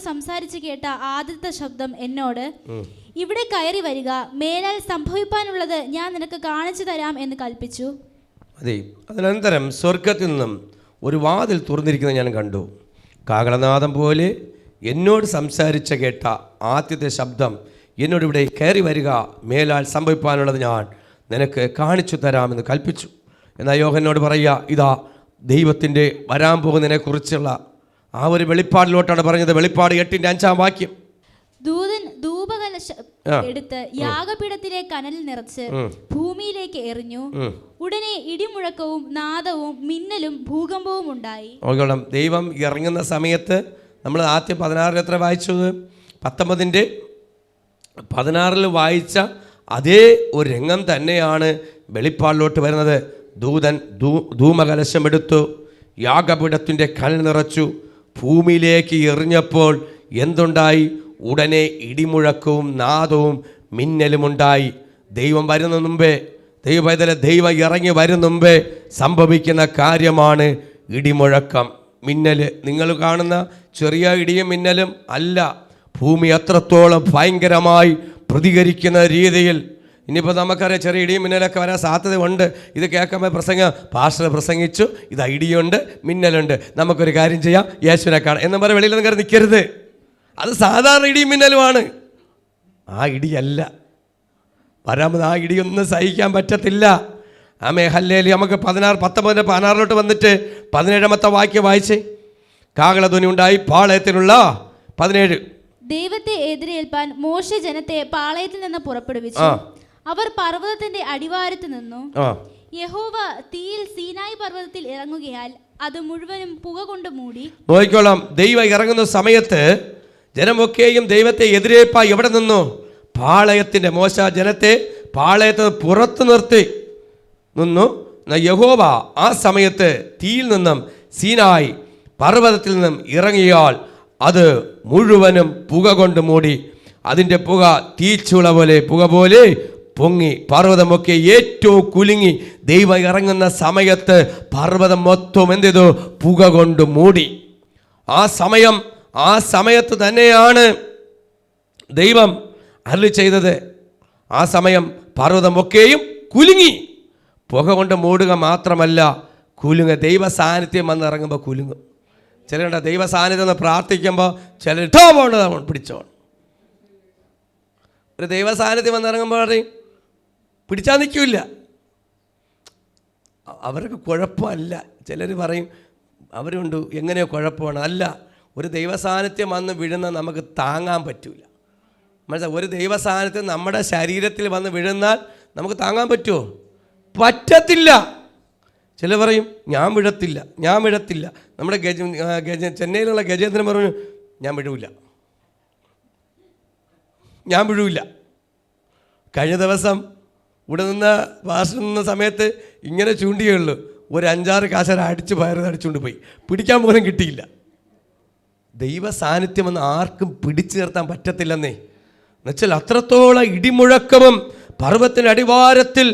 സംസാരിച്ച് കേട്ട ആദ്യത്തെ ശബ്ദം എന്നോട്, ഇവിടെ കയറി വരിക, മേലാൽ സംഭവിപ്പാനുള്ളത് ഞാൻ നിനക്ക് കാണിച്ചു തരാം എന്ന് കൽപ്പിച്ചു. അതെ, അതിനന്തരം സ്വർഗത്തിൽ നിന്നും ഒരു വാതിൽ തുറന്നിരിക്കുന്നത് ഞാൻ കണ്ടു. കാഹളനാദം പോലെ എന്നോട് സംസാരിച്ച കേട്ട ആദ്യത്തെ ശബ്ദം എന്നോട്, ഇവിടെ കയറി വരിക, മേലാൽ സംഭവിപ്പാനുള്ളത് ഞാൻ നിനക്ക് കാണിച്ചു തരാമെന്ന് കൽപ്പിച്ചു. എന്നാൽ യോഹന്നോട് പറയുക, ഇതാ ദൈവത്തിൻ്റെ വരാൻ പോകുന്നതിനെക്കുറിച്ചുള്ള ആ ഒരു വെളിപ്പാടിലോട്ടാണ് പറഞ്ഞത്. വെളിപ്പാട് 8:5 ദൂതൻ ധൂപകലശം എടുത്ത് യാഗപീഠത്തിലെ കനലിൽ നിറച്ച് ഭൂമിയിലേക്ക് എറിഞ്ഞു. ഉടനെ ഇടിമുഴക്കവും നാദവും മിന്നലും ഭൂകമ്പവും ഉണ്ടായി. ദൈവം ഇറങ്ങുന്ന സമയത്ത് നമ്മൾ ആദ്യം 16 എത്ര വായിച്ചത്? 19:16 വായിച്ച അതേ ഒരു രംഗം തന്നെയാണ് വെളിപ്പാടിലോട്ട് വരുന്നത്. ദൂതൻ ധൂമകലശമെടുത്തു, യാഗപീഠത്തിൻ്റെ കനൽ നിറച്ചു, ഭൂമിയിലേക്ക് എറിഞ്ഞപ്പോൾ എന്തുണ്ടായി? ഉടനെ ഇടിമുഴക്കവും നാദവും മിന്നലുമുണ്ടായി. ദൈവം വരുന്ന മുമ്പേ, ദൈവം ഇറങ്ങി വരുന്ന മുമ്പേ സംഭവിക്കുന്ന കാര്യമാണ് ഇടിമുഴക്കം, മിന്നൽ. നിങ്ങൾ കാണുന്ന ചെറിയ ഇടിയും മിന്നലും അല്ല, ഭൂമി അത്രത്തോളം ഭയങ്കരമായി പ്രതികരിക്കുന്ന രീതിയിൽ. ഇനിയിപ്പോൾ നമുക്കറിയാം ചെറിയ ഇടിയും മിന്നലൊക്കെ വരാൻ സാധ്യതയുണ്ട്. ഇത് കേൾക്കുമ്പോൾ പാസ്റ്റർ പ്രസംഗിച്ചു, ഇത് ഇടിയുണ്ട് മിന്നലുണ്ട്, നമുക്കൊരു കാര്യം ചെയ്യാം, യേശുവിനെ കാണാം എന്ന് പറഞ്ഞ് വെളിയിൽ കയറി നിൽക്കരുത്. അത് സാധാരണ ഇടിയും മിന്നലുമാണ്. ആ ഇടിയല്ല വരാമത്. ആ ഇടിയൊന്നും സഹിക്കാൻ പറ്റത്തില്ല. ആമേ ഹല്ലേലൂയ. നമുക്ക് 19:16 വന്നിട്ട് 17 വാക്യം വായിച്ചേ. കാഹളധ്വനി ഉണ്ടായി പാളയത്തിലുള്ള 17. ദൈവത്തെ എതിരേൽപ്പാൻ മോശെ ജനത്തെ പാളയത്തിൽ നിന്ന് പുറപ്പെടുവിച്ചു. അവർ പർവ്വതത്തിന്റെ അടിവാരത്ത് നിന്നു. യഹോവ തീയിൽ സീനായി പർവ്വതത്തിൽ ഇറങ്ങുകയാൽ അത് മുഴുവനും പുക കൊണ്ട് മൂടി. നോക്കിക്കോളാം, ദൈവം ഇറങ്ങുന്ന സമയത്ത് ജനമൊക്കെയും ദൈവത്തെ എതിരേൽപ്പാൻ എവിടെ നിന്നു? പാളയത്തിന്റെ. മോശ ജനത്തെ പാളയത്തിന് പുറത്തു നിർത്തി നിന്നു. യഹോവ ആ സമയത്ത് തീയിൽ നിന്നും സീനായി പർവ്വതത്തിൽ നിന്നും ഇറങ്ങിയാൽ അത് മുഴുവനും പുക കൊണ്ട് മൂടി. അതിൻ്റെ പുക തീച്ചുള പോലെ, പുക പോലെ പൊങ്ങി. പർവ്വതമൊക്കെ ഏറ്റവും കുലുങ്ങി. ദൈവം ഇറങ്ങുന്ന സമയത്ത് പർവ്വതം മൊത്തം എന്ത് ചെയ്തു? പുക കൊണ്ട് മൂടി. ആ സമയത്ത് തന്നെയാണ് ദൈവം അരുളി ചെയ്തത്. ആ സമയം പർവ്വതമൊക്കെയും കുലുങ്ങി. പുക കൊണ്ട് മൂടുക മാത്രമല്ല, കുലുങ്ങ. ദൈവ സാന്നിധ്യം വന്നിറങ്ങുമ്പോൾ കുലുങ്ങും. ചിലരുണ്ട് ദൈവ സാന്നിധ്യം എന്ന് പ്രാർത്ഥിക്കുമ്പോൾ ചിലർ പിടിച്ചോണം. ഒരു ദൈവ സാന്നിധ്യം വന്നിറങ്ങുമ്പോൾ പറയും പിടിച്ചാൽ നിൽക്കില്ല. അവർക്ക് കുഴപ്പമല്ല. ചിലർ പറയും അവരുണ്ട് എങ്ങനെയോ കുഴപ്പമാണ്. അല്ല, ഒരു ദൈവ സാന്നിധ്യം വന്ന് വീഴുന്ന നമുക്ക് താങ്ങാൻ പറ്റില്ല. മനസ്സിലായി? ഒരു ദൈവ സാന്നിധ്യം നമ്മുടെ ശരീരത്തിൽ വന്ന് വീഴുന്നാൽ നമുക്ക് താങ്ങാൻ പറ്റുമോ? പറ്റത്തില്ല. ചില പറയും ഞാൻ വിഴത്തില്ല. നമ്മുടെ ചെന്നൈയിലുള്ള ഗജേന്ദ്രൻ പറഞ്ഞു ഞാൻ വീഴൂല. കഴിഞ്ഞ ദിവസം ഇവിടെ നിന്ന് പാസ്റ്റർ നിന്ന സമയത്ത് ഇങ്ങനെ ചൂണ്ടിയുള്ളൂ, ഒരു 5-6 കാശര അടിച്ച് അടിച്ചുകൊണ്ട് പോയി. പിടിക്കാൻ പോലും കിട്ടിയില്ല. ദൈവ സാന്നിധ്യമെന്ന് ആർക്കും പിടിച്ചു നിർത്താൻ പറ്റത്തില്ലെന്നേ. എന്നുവെച്ചാൽ അത്രത്തോളം ഇടിമുഴക്കവും പർവ്വതത്തിൻ്റെ അടിവാരത്തിൽ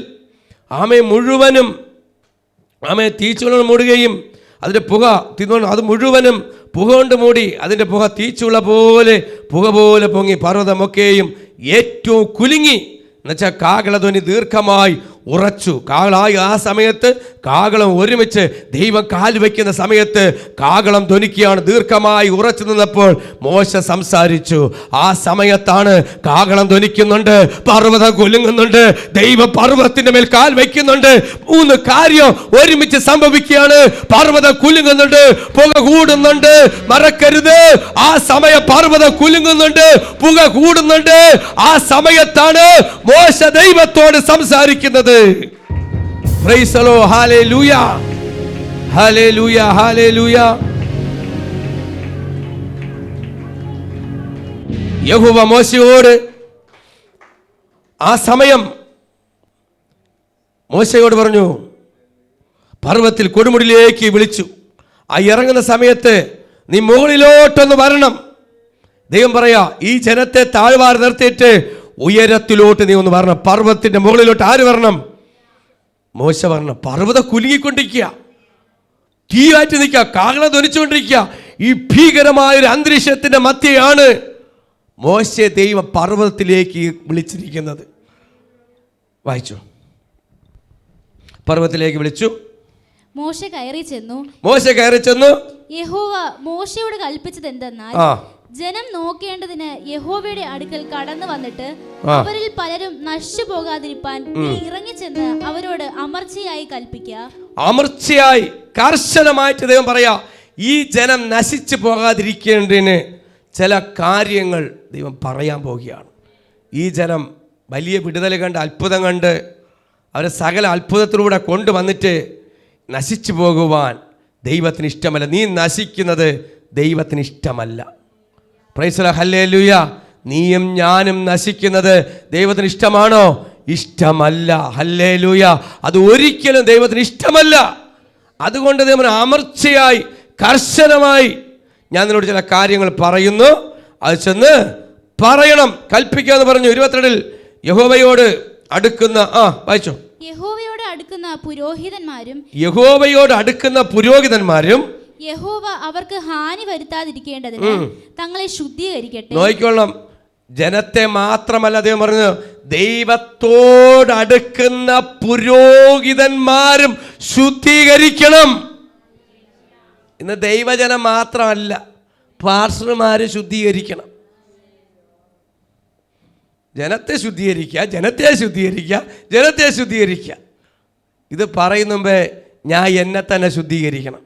മുഴുവനും തീച്ചുള മൂടുകയും അതിൻ്റെ പുക അത് മുഴുവനും പുക കൊണ്ട് മൂടി. അതിൻ്റെ പുക തീച്ചുള പോലെ പുക പോലെ പൊങ്ങി. പർവ്വതമൊക്കെയും ഏറ്റവും കുലുങ്ങി. എന്നുവെച്ചാൽ കാഹളധ്വനി ദീർഘമായി ഉറച്ചു. കാഹളായി ആ സമയത്ത് കാഹളം ഒരുമിച്ച് ദൈവം കാൽ വയ്ക്കുന്ന സമയത്ത് കാഹളം ധ്വനിക്കുകയാണ്. ദീർഘമായി ഉറച്ചു നിന്നപ്പോൾ മോശ സംസാരിച്ചു. ആ സമയത്താണ് കാഹളം ധ്വനിക്കുന്നുണ്ട്, പർവ്വതം കുലുങ്ങുന്നുണ്ട്, ദൈവം പർവ്വതത്തിന്റെ മേൽ കാൽ വയ്ക്കുന്നുണ്ട്. 3 കാര്യം ഒരുമിച്ച് സംഭവിക്കുകയാണ്. പർവ്വതം കുലുങ്ങുന്നുണ്ട്, പുക കൂടുന്നുണ്ട്. മറക്കരുത്, ആ സമയം പർവ്വതം കുലുങ്ങുന്നുണ്ട്, പുക കൂടുന്നുണ്ട്. ആ സമയത്താണ് മോശ ദൈവത്തോട് സംസാരിക്കുന്നത്. Praise the Lord. Hallelujah. Hallelujah. Hallelujah. യഹോവ മോശയോട് ആ സമയം മോശയോട് പറഞ്ഞു, പർവ്വതത്തിൽ കൊടുമുടിയിലേക്ക് വിളിച്ചു. ആ ഇറങ്ങുന്ന സമയത്ത് നീ മുകളിലോട്ടൊന്ന് വരണം. ദൈവം പറയാ, ഈ ജനത്തെ താഴ്വാര നിർത്തിയിട്ട് ഉയരത്തിലോട്ട് നീ ഒന്ന് വരണം. പർവ്വതത്തിന്റെ മുകളിലോട്ട് ആര് വരണം? മോശ വരണം. പർവ്വതം കുലുങ്ങിക്കൊണ്ടിരിക്കുക, തീയായിട്ട് നിൽക്കുക, കാഹളം ധ്വനിച്ചുകൊണ്ടിരിക്കുക, ഈ ഭീകരമായൊരു അന്തരീക്ഷത്തിന്റെ മധ്യയാണ് മോശെ ദൈവ പർവ്വതത്തിലേക്ക് വിളിച്ചിരിക്കുന്നത്. വായിച്ചു. പർവ്വതത്തിലേക്ക് വിളിച്ചു. മോശെ കയറി ചെന്നു. യഹോവ മോശയോട് കൽപ്പിച്ചത് എന്തെന്നാൽ, ജനം നോക്കേണ്ടതിന് യഹോവയുടെ അടുക്കൽ കടന്നു വന്നിട്ട് അവരിൽ പലരും നശിച്ചു പോകാതിരിപ്പാൻ നീ ഇറങ്ങിച്ചെന്ന് അവരോട് അമർച്ചയായി കൽപ്പിക്കുക. അമർച്ചയായി കർശനമായിട്ട് ദൈവം പറയാ, ഈ ജനം നശിച്ചു പോകാതിരിക്കേണ്ടതിന് ചില കാര്യങ്ങൾ ദൈവം പറയാൻ പോവുകയാണ്. ഈ ജനം വലിയ വിടുതൽ കണ്ട്, അത്ഭുതം കണ്ട്, അവരെ സകല അത്ഭുതത്തിലൂടെ കൊണ്ടുവന്നിട്ട് നശിച്ചു പോകുവാൻ ദൈവത്തിന് ഇഷ്ടമല്ല. നീ നശിക്കുന്നത് ദൈവത്തിന് ഇഷ്ടമല്ല. Price the lord, hallelujah. നീയും ഞാനും നശിക്കുന്നത് ദൈവത്തിന് ഇഷ്ടമാണോ? ഇഷ്ടമല്ല. ഹല്ലേലൂയ. അത് ഒരിക്കലും ദൈവത്തിന് ഇഷ്ടമല്ല. അതുകൊണ്ട് ദൈവം അമർച്ചയായി കർശനമായി ഞാൻ നിന്നോട് ചില കാര്യങ്ങൾ പറയുന്നു, അത് ചെന്ന് പറയണം, കൽപ്പിക്കുക എന്ന് പറഞ്ഞു. 22 യഹോവയോട് അടുക്കുന്ന വായിച്ചോ. യഹോവയോട് അടുക്കുന്ന പുരോഹിതന്മാരും യഹോവ അവർക്ക് ഹാനി വരുത്താതിരിക്കേണ്ടതിന് തങ്ങളെ ശുദ്ധീകരിക്കട്ടെ. നോക്കിക്കൊള്ളണം, ജനത്തെ മാത്രമല്ല ദൈവം പറഞ്ഞു, ദൈവത്തോടടുക്കുന്ന പുരോഹിതന്മാരും ശുദ്ധീകരിക്കണം. ഇന്ന് ദൈവജനം മാത്രമല്ല, പാസ്റ്റർമാര് ശുദ്ധീകരിക്കണം. ജനത്തെ ശുദ്ധീകരിക്കുക. ഇത് പറയുന്ന മുമ്പേ ഞാൻ എന്നെ തന്നെ ശുദ്ധീകരിക്കണം.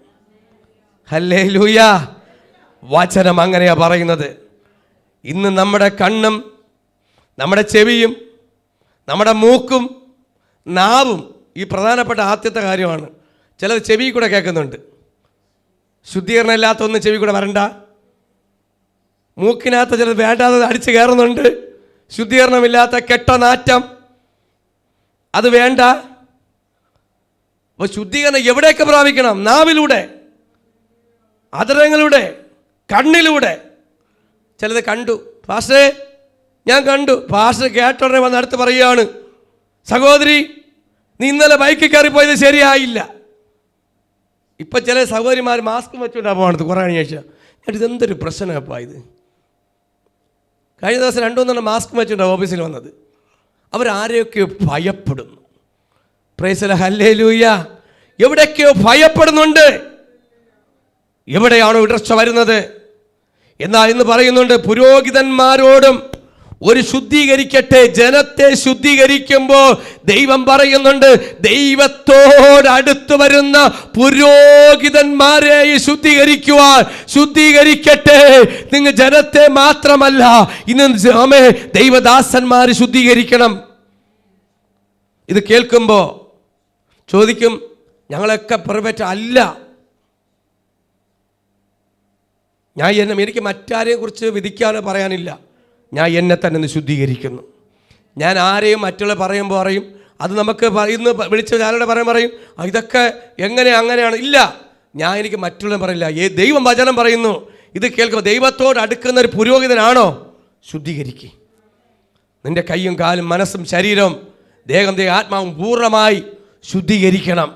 ഹല്ലേലൂയ. വചനം അങ്ങനെയാ പറയുന്നത്. ഇന്ന് നമ്മുടെ കണ്ണും നമ്മുടെ ചെവിയും നമ്മുടെ മൂക്കും നാവും ഈ പ്രധാനപ്പെട്ട ആദ്യത്തെ കാര്യമാണ്. ചിലത് ചെവി കൂടെ കേൾക്കുന്നുണ്ട്. ശുദ്ധീകരണം ഇല്ലാത്തൊന്നും ചെവി കൂടെ വരണ്ട. മൂക്കിനകത്ത് ചിലത് വേണ്ടാതെ അടിച്ചു കയറുന്നുണ്ട്. ശുദ്ധീകരണമില്ലാത്ത കെട്ടനാറ്റം, അത് വേണ്ട. അപ്പോൾ ശുദ്ധീകരണം എവിടെയൊക്കെ പ്രാപിക്കണം? നാവിലൂടെ, അധരങ്ങളിലൂടെ, കണ്ണിലൂടെ. ചിലത് കണ്ടു, പാസ്റ്ററെ ഞാൻ കണ്ടു. പാസ്റ്റർ കേട്ടോടനെ വന്ന് അടുത്ത് പറയുകയാണ്, സഹോദരി നീ ഇന്നലെ ബൈക്കിൽ കയറിപ്പോയത് ശരിയായില്ല. ഇപ്പം ചില സഹോദരിമാർ മാസ്ക് വെച്ചുകൊണ്ടാണ് പോകണത്. കുറേ ശേഷം ഇതെന്തൊരു പ്രശ്നമാപ്പാ ഇത്. കഴിഞ്ഞ ദിവസം 2-3 മാസ്ക് വെച്ചുകൊണ്ടാണ് ഓഫീസിൽ വന്നത്. അവരാരെയൊക്കെയോ ഭയപ്പെടുന്നു. Price the lord, hallelujah. എവിടെയൊക്കെയോ ഭയപ്പെടുന്നുണ്ട്. എവിടെയാണോ ഇടർച്ച വരുന്നത്? എന്നാൽ ഇന്ന് പറയുന്നുണ്ട്, പുരോഹിതന്മാരോടും ഒരു ശുദ്ധീകരിക്കട്ടെ. ജനത്തെ ശുദ്ധീകരിക്കുമ്പോൾ ദൈവം പറയുന്നുണ്ട്, ദൈവത്തോടടുത്ത് വരുന്ന പുരോഹിതന്മാരെ ശുദ്ധീകരിക്കട്ടെ. നിങ്ങൾ ജനത്തെ മാത്രമല്ല, ഇന്ന് ദൈവദാസന്മാർ ശുദ്ധീകരിക്കണം. ഇത് കേൾക്കുമ്പോൾ ചോദിക്കും, ഞങ്ങളൊക്കെ പെർഫെക്റ്റ് അല്ല. എനിക്ക് മറ്റാരെയും കുറിച്ച് വിധിക്കാനോ പറയാനില്ല. ഞാൻ എന്നെ തന്നെ ഒന്ന് ശുദ്ധീകരിക്കുന്നു. ഞാൻ ആരെയും മറ്റുള്ള പറയുമ്പോൾ പറയും, അത് നമുക്ക് ഇന്ന് വിളിച്ച ഞാനോട് പറയും ഇതൊക്കെ അങ്ങനെയാണ്. ഇല്ല, എനിക്ക് മറ്റുള്ള പറയില്ല. ദൈവം വചനം പറയുന്നു. ഇത് കേൾക്കുമ്പോൾ ദൈവത്തോട് അടുക്കുന്ന ഒരു പുരോഹിതനാണോ? ശുദ്ധീകരിക്കുക. നിന്റെ കൈയും കാലും മനസ്സും ശരീരവും ദേഹം ആത്മാവും പൂർണ്ണമായി ശുദ്ധീകരിക്കണം.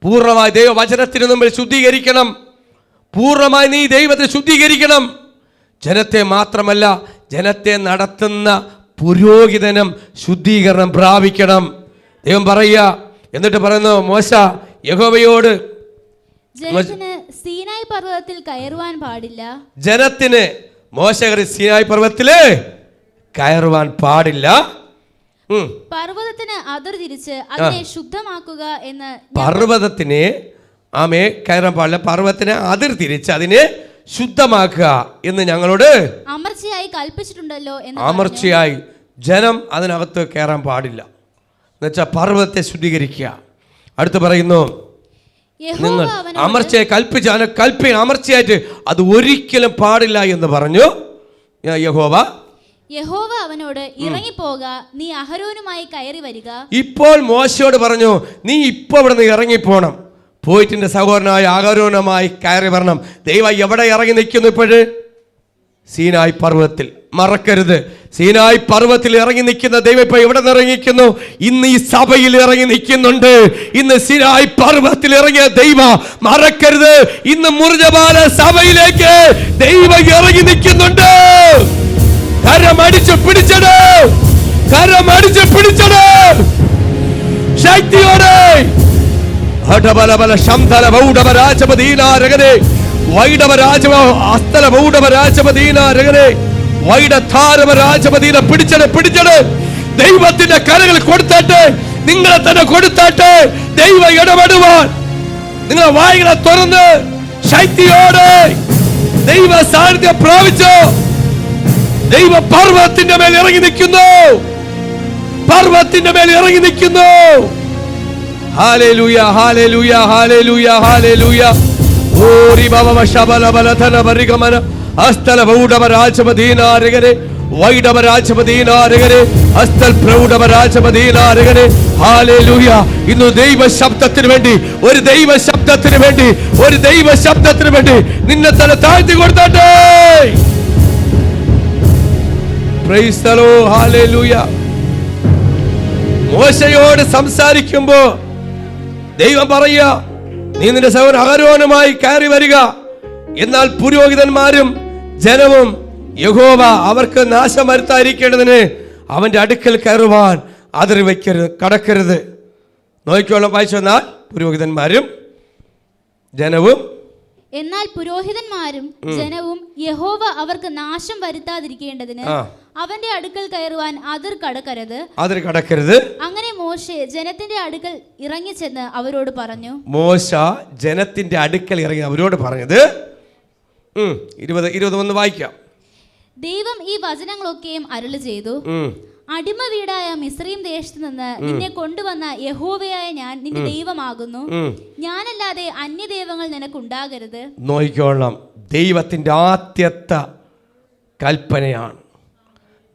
പൂർണ്ണമായി ദൈവവചനത്തിന് മുമ്പിൽ ശുദ്ധീകരിക്കണം. പൂർണ്ണമായി നീ ദൈവത്തെ ശുദ്ധീകരിക്കണം. ജനത്തെ മാത്രമല്ല, ജനത്തെ നടത്തുന്ന പുരോഹിതനും ശുദ്ധീകരണം പ്രാപിക്കണം. ദൈവം പറയുക. എന്നിട്ട് പറയുന്നു, മോശ യഹോവയോട് ജനത്തിന് സീനായി പർവ്വതത്തിൽ കയറുവാൻ പാടില്ല. ജനത്തിന് മോശ സീനായി പർവ്വതത്തില് കയറുവാൻ പാടില്ല. പർവ്വതത്തിന് അതിർ തിരിച്ച് അതിനെ ശുദ്ധമാക്കുക എന്ന്. പർവ്വതത്തിന് കയറാൻ പാടില്ല. പർവ്വതത്തിന് അതിർ തിരിച്ച് അതിനെ ശുദ്ധമാക്കുക എന്ന് ഞങ്ങളോട് അമർച്ചയായി കൽപ്പിച്ചിട്ടുണ്ടല്ലോ. അമർച്ചയായി ജനം അതിനകത്ത് കയറാൻ പാടില്ല. എന്നുവെച്ചാൽ പർവ്വതത്തെ ശുദ്ധീകരിക്കുക. അടുത്ത് പറയുന്നു, നിങ്ങൾ അമർച്ചയെ അമർച്ചയായിട്ട് അത് ഒരിക്കലും പാടില്ല എന്ന് പറഞ്ഞു. യഹോവ അവനോട് ഇറങ്ങിപ്പോക, നീ അഹരോനുമായി കയറി വരിക. ഇപ്പോൾ മോശയോട് പറഞ്ഞു, നീ ഇപ്പൊ ഇവിടെ നിന്ന് ഇറങ്ങിപ്പോണം. പോയിട്ടിന്റെ സഹോദരനായ അഹരോനുമായി കയറി വരണം. ദൈവം എവിടെ ഇറങ്ങി നിൽക്കുന്നു? ഇപ്പോഴ് സീനായി പർവ്വതത്തിൽ. മറക്കരുത്, സീനായി പർവ്വതത്തിൽ ഇറങ്ങി നിൽക്കുന്ന ദൈവം ഇപ്പൊ എവിടെ നിന്ന് ഇറങ്ങിക്കുന്നു? ഇന്ന് ഈ സഭയിൽ ഇറങ്ങി നിൽക്കുന്നുണ്ട്. ഇന്ന് സീനായി പർവ്വതത്തിൽ ഇറങ്ങിയ ദൈവം മറക്കരുത്, ഇന്ന് മുറിഞ്ഞപാല സഭയിലേക്ക് ദൈവം ഇറങ്ങി നിൽക്കുന്നുണ്ട്. കരമടിച്ച് പിടിച്ചത്, കരമടിച്ച് പിടിച്ചത് ശക്തിയോടെ. പിടിച്ചത് ദൈവത്തിന്റെ കരകൾ കൊടുത്താട്ടെ, നിങ്ങളെ തന്നെ കൊടുത്താട്ടെ. ദൈവ ഇടപെടുവാൻ നിങ്ങളെ വായികളെ തുറന്ന് ശക്തിയോടെ ദൈവ സാന്നിധ്യം പ്രാപിച്ചോ. ദൈവ പർവ്വതത്തിന്റെ മേൽ ഇറങ്ങി നിൽക്കുന്നു, പർവ്വതത്തിന്റെ മേൽ ഇറങ്ങി നിൽക്കുന്നു. Hallelujah, hallelujah, hallelujah, hallelujah. ഓരി ബവ ശബല ബലധന പരിഗമന അസ്തല ബൗഡവ രാജപദീനാരഗരെ വൈഡവ രാജപദീനാരഗരെ അസ്തൽ പ്രൗഡവ രാജപദീനാരഗരെ. ഹല്ലേലൂയ. ഇന്ന് ദൈവ ശബ്ദത്തിന് വേണ്ടി, ഒരു ദൈവ ശബ്ദത്തിന് വേണ്ടി, ഒരു ദൈവ ശബ്ദത്തിന് വേണ്ടി നിന്നെ തന്നെ താഴ്ത്തി കൊടുത്താട്ടെ. Praise the lord. ഹല്ലേലൂയ. മോശയോട് സംസാരിക്കുമ്പോ ദൈവം പറയുക, നീ നിന്റെ സഹോദരൻ അഹരോനുമായി കയറി വരിക. എന്നാൽ പുരോഹിതന്മാരും ജനവും യഹോവ അവർക്ക് നാശം വരുത്താതിരിക്കേണ്ടതിന് അവന്റെ അടുക്കൽ കയറുവാൻ അതിർ വയ്ക്കരുത്, കടക്കരുത്. നോക്കിക്കോളം വായിച്ചു വന്നാൽ, പുരോഹിതന്മാരും ജനവും, എന്നാൽ പുരോഹിതന്മാരും ജനവും യഹോവ അവർക്ക് നാശം വരുത്താതിരിക്കേണ്ടതിന് അവന്റെ അടുക്കൽ കയറുവാൻ അതിർ കടക്കരുത്. അങ്ങനെ മോശെ ജനത്തിന്റെ അടുക്കൽ ഇറങ്ങിച്ചെന്ന് അവരോട് പറഞ്ഞു. മോശ ജനത്തിന്റെ അടുക്കൽ ഇറങ്ങി അവരോട് പറഞ്ഞത് 20-21 വായിക്കാം. ദൈവം ഈ വചനങ്ങളൊക്കെയും അരുളി ചെയ്തു. അടിമ വീടായ മിസ്രയീം ദേശത്ത് നിന്ന് നിന്നെ കൊണ്ടുവന്ന യഹോവയായ ഞാൻ നിന്റെ ദൈവമാകുന്നു. ഞാനല്ലാതെ അന്യദൈവങ്ങൾ നിനക്കുണ്ടാകരുത്. നോക്കിക്കോളാം, ദൈവത്തിന്റെ ആദ്യത്തെ കൽപ്പനയാണ്.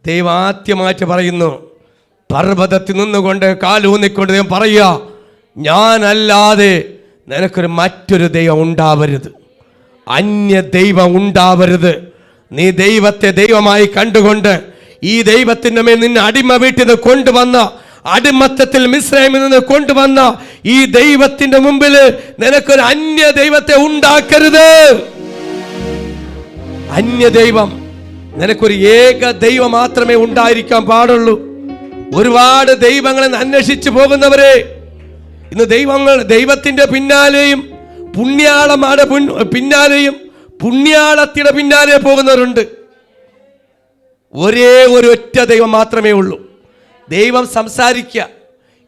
ദൈവം ആദ്യമായിട്ട് പറയുന്നു, പർവ്വതത്തിൽ നിന്നുകൊണ്ട് കാലൂന്നിക്കൊണ്ട് ദൈവം പറയുക, ഞാനല്ലാതെ നിനക്കൊരു മറ്റൊരു ദൈവം ഉണ്ടാവരുത്, അന്യ ദൈവം ഉണ്ടാവരുത്. നീ ദൈവത്തെ ദൈവമായി കണ്ടുകൊണ്ട് ഈ ദൈവത്തിന്റെ മേൽ നിന്നെ അടിമ വീട്ടിൽ നിന്ന് കൊണ്ടുവന്ന, അടിമത്തത്തിൽ മിസ്രൈമിൽ നിന്ന് കൊണ്ടുവന്ന ഈ ദൈവത്തിന്റെ മുമ്പിൽ നിനക്കൊരു അന്യ ദൈവത്തെ ഉണ്ടാക്കരുത്. അന്യ ദൈവം, നിനക്കൊരു ഏക ദൈവം മാത്രമേ ഉണ്ടായിരിക്കാൻ പാടുള്ളൂ. ഒരുപാട് ദൈവങ്ങളെ അന്വേഷിച്ചു പോകുന്നവരെ ഇന്ന് ദൈവത്തിന്റെ പിന്നാലെയും പിന്നാലെയും പുണ്യാളത്തിയുടെ പിന്നാലെ പോകുന്നവരുണ്ട്. ഒരേ ഒരു ഒറ്റ ദൈവം മാത്രമേ ഉള്ളൂ. ദൈവം സംസാരിക്കുക,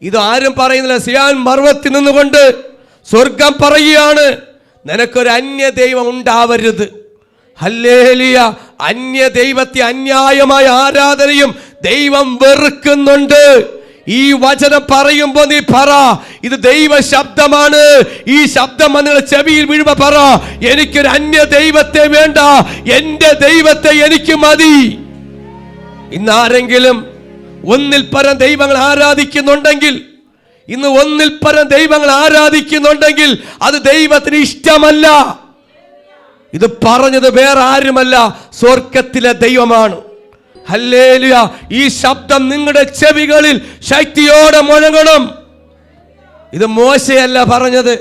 ഇത് ആരും പറയുന്നില്ല. സിയോൻ പർവ്വതത്തിൽ നിന്നുകൊണ്ട് സ്വർഗം പറയുകയാണ്, നിനക്കൊരു അന്യ ദൈവം ഉണ്ടാവരുത്. ഹല്ലേലൂയ. അന്യ ദൈവത്തെ അന്യായമായ ആരാധനയും ദൈവം വെറുക്കുന്നുണ്ട്. ഈ വചനം പറയുമ്പോ നീ പറ, ഇത് ദൈവ ശബ്ദമാണ്. ഈ ശബ്ദം നിങ്ങളുടെ ചെവിയിൽ വീഴുമ്പോ പറ, എനിക്കൊരു അന്യ ദൈവത്തെ വേണ്ട, എന്റെ ദൈവത്തെ എനിക്ക് മതി. ഇന്നാരെങ്കിലും ഒന്നിൽ പരം ദൈവങ്ങൾ ആരാധിക്കുന്നുണ്ടെങ്കിൽ, ഇന്ന് ഒന്നിൽ പരം ദൈവങ്ങൾ ആരാധിക്കുന്നുണ്ടെങ്കിൽ അത് ദൈവത്തിന് ഇഷ്ടമല്ല. ഇത് പറഞ്ഞത് വേറെ ആരുമല്ല, സ്വർഗത്തിലെ ദൈവമാണ്. ഹല്ലേലൂയ. ഈ ശബ്ദം നിങ്ങളുടെ ചെവികളിൽ ശക്തിയോടെ മുഴങ്ങണം. ഇത് മോശയല്ല പറഞ്ഞത്,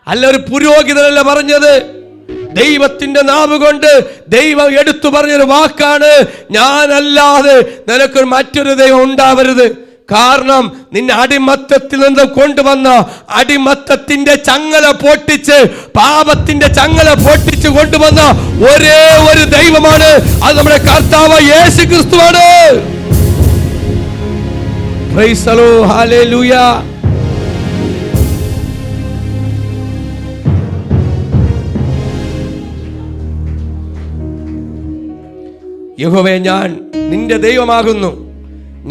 അല്ല ഒരു പുരോഹിതനല്ല പറഞ്ഞത്. ദൈവത്തിന്റെ നാവ് കൊണ്ട് ദൈവം എടുത്തു പറഞ്ഞൊരു വാക്കാണ്, ഞാനല്ലാതെ നിനക്കൊരു മറ്റൊരു ദൈവം ഉണ്ടാവരുത്. കാരണം നിന്നെ അടിമത്തത്തിൽ നിന്ന് കൊണ്ടുവന്ന അടിമത്തത്തിന്റെ ചങ്ങല പൊട്ടിച്ച്, പാപത്തിന്റെ ചങ്ങല പൊട്ടിച്ച് കൊണ്ടുവന്ന ഒരേ ഒരു ദൈവമാണ്, അത് നമ്മുടെ കർത്താവ് യേശു ക്രിസ്തുവാണ്. Price the lord. ഹല്ലേലൂയ. യഹോവേ, ഞാൻ നിന്റെ ദൈവമാകുന്നു,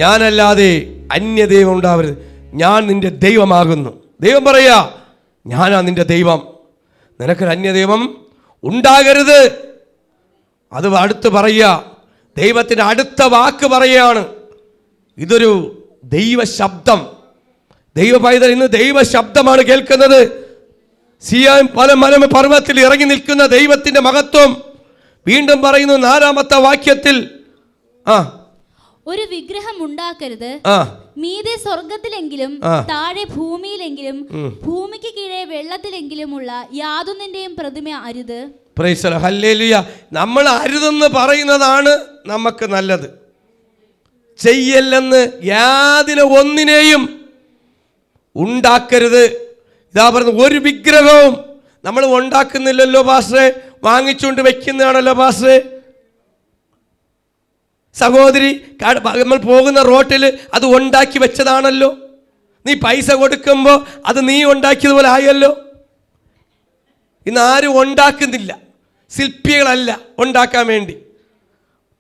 ഞാനല്ലാതെ അന്യ ദൈവം ഉണ്ടാവരുത്. ഞാൻ നിന്റെ ദൈവമാകുന്നു. ദൈവം പറയാ, ഞാനാ നിന്റെ ദൈവം, നിനക്കൊരു അന്യ ദൈവം ഉണ്ടാകരുത്. അത് അടുത്ത് പറയുക, ദൈവത്തിന്റെ അടുത്ത വാക്ക് പറയുകയാണ്. ഇതൊരു ദൈവ ശബ്ദം. ദൈവ പൈതൽ ഇന്ന് ദൈവ ശബ്ദമാണ് കേൾക്കുന്നത്. സിയോൻ പർവ്വതത്തിൽ ഇറങ്ങി നിൽക്കുന്ന ദൈവത്തിന്റെ മഹത്വം വീണ്ടും പറയുന്നു 4-ാമത്തെ വാക്യത്തിൽ. ഒരു വിഗ്രഹം ഉണ്ടാക്കരുത്. ആ, മീതെ സ്വർഗത്തിലെങ്കിലും താഴെ ഭൂമിയിലെങ്കിലും ഭൂമിക്ക് കീഴെ വെള്ളത്തിലെങ്കിലുമുള്ള യാതൊന്നിന്റെയും പ്രതിമ അരുത്. Price the lord. ഹല്ലേലൂയ. നമ്മൾ അരുതെന്ന് പറയുന്നതാണ് നമുക്ക് നല്ലത്. ചെയ്യല്ലെന്ന് യാതൊരു ഒന്നിനെയും ഉണ്ടാക്കരുത്. ഇതാ പറയുന്നത്, ഒരു വിഗ്രഹവും നമ്മൾ ഉണ്ടാക്കുന്നില്ലല്ലോ പാസ്റ്ററെ, വാങ്ങിച്ചുകൊണ്ട് വെക്കുന്നതാണല്ലോ പാസ്റ്ററെ. സഹോദരി, നമ്മൾ പോകുന്ന റോട്ടിൽ അത് ഉണ്ടാക്കി വെച്ചതാണല്ലോ. നീ പൈസ കൊടുക്കുമ്പോൾ അത് നീ ഉണ്ടാക്കിയതുപോലെ ആയല്ലോ. ഇന്ന് ആരും ഉണ്ടാക്കുന്നില്ല. ശില്പികളല്ല ഉണ്ടാക്കാൻ വേണ്ടി.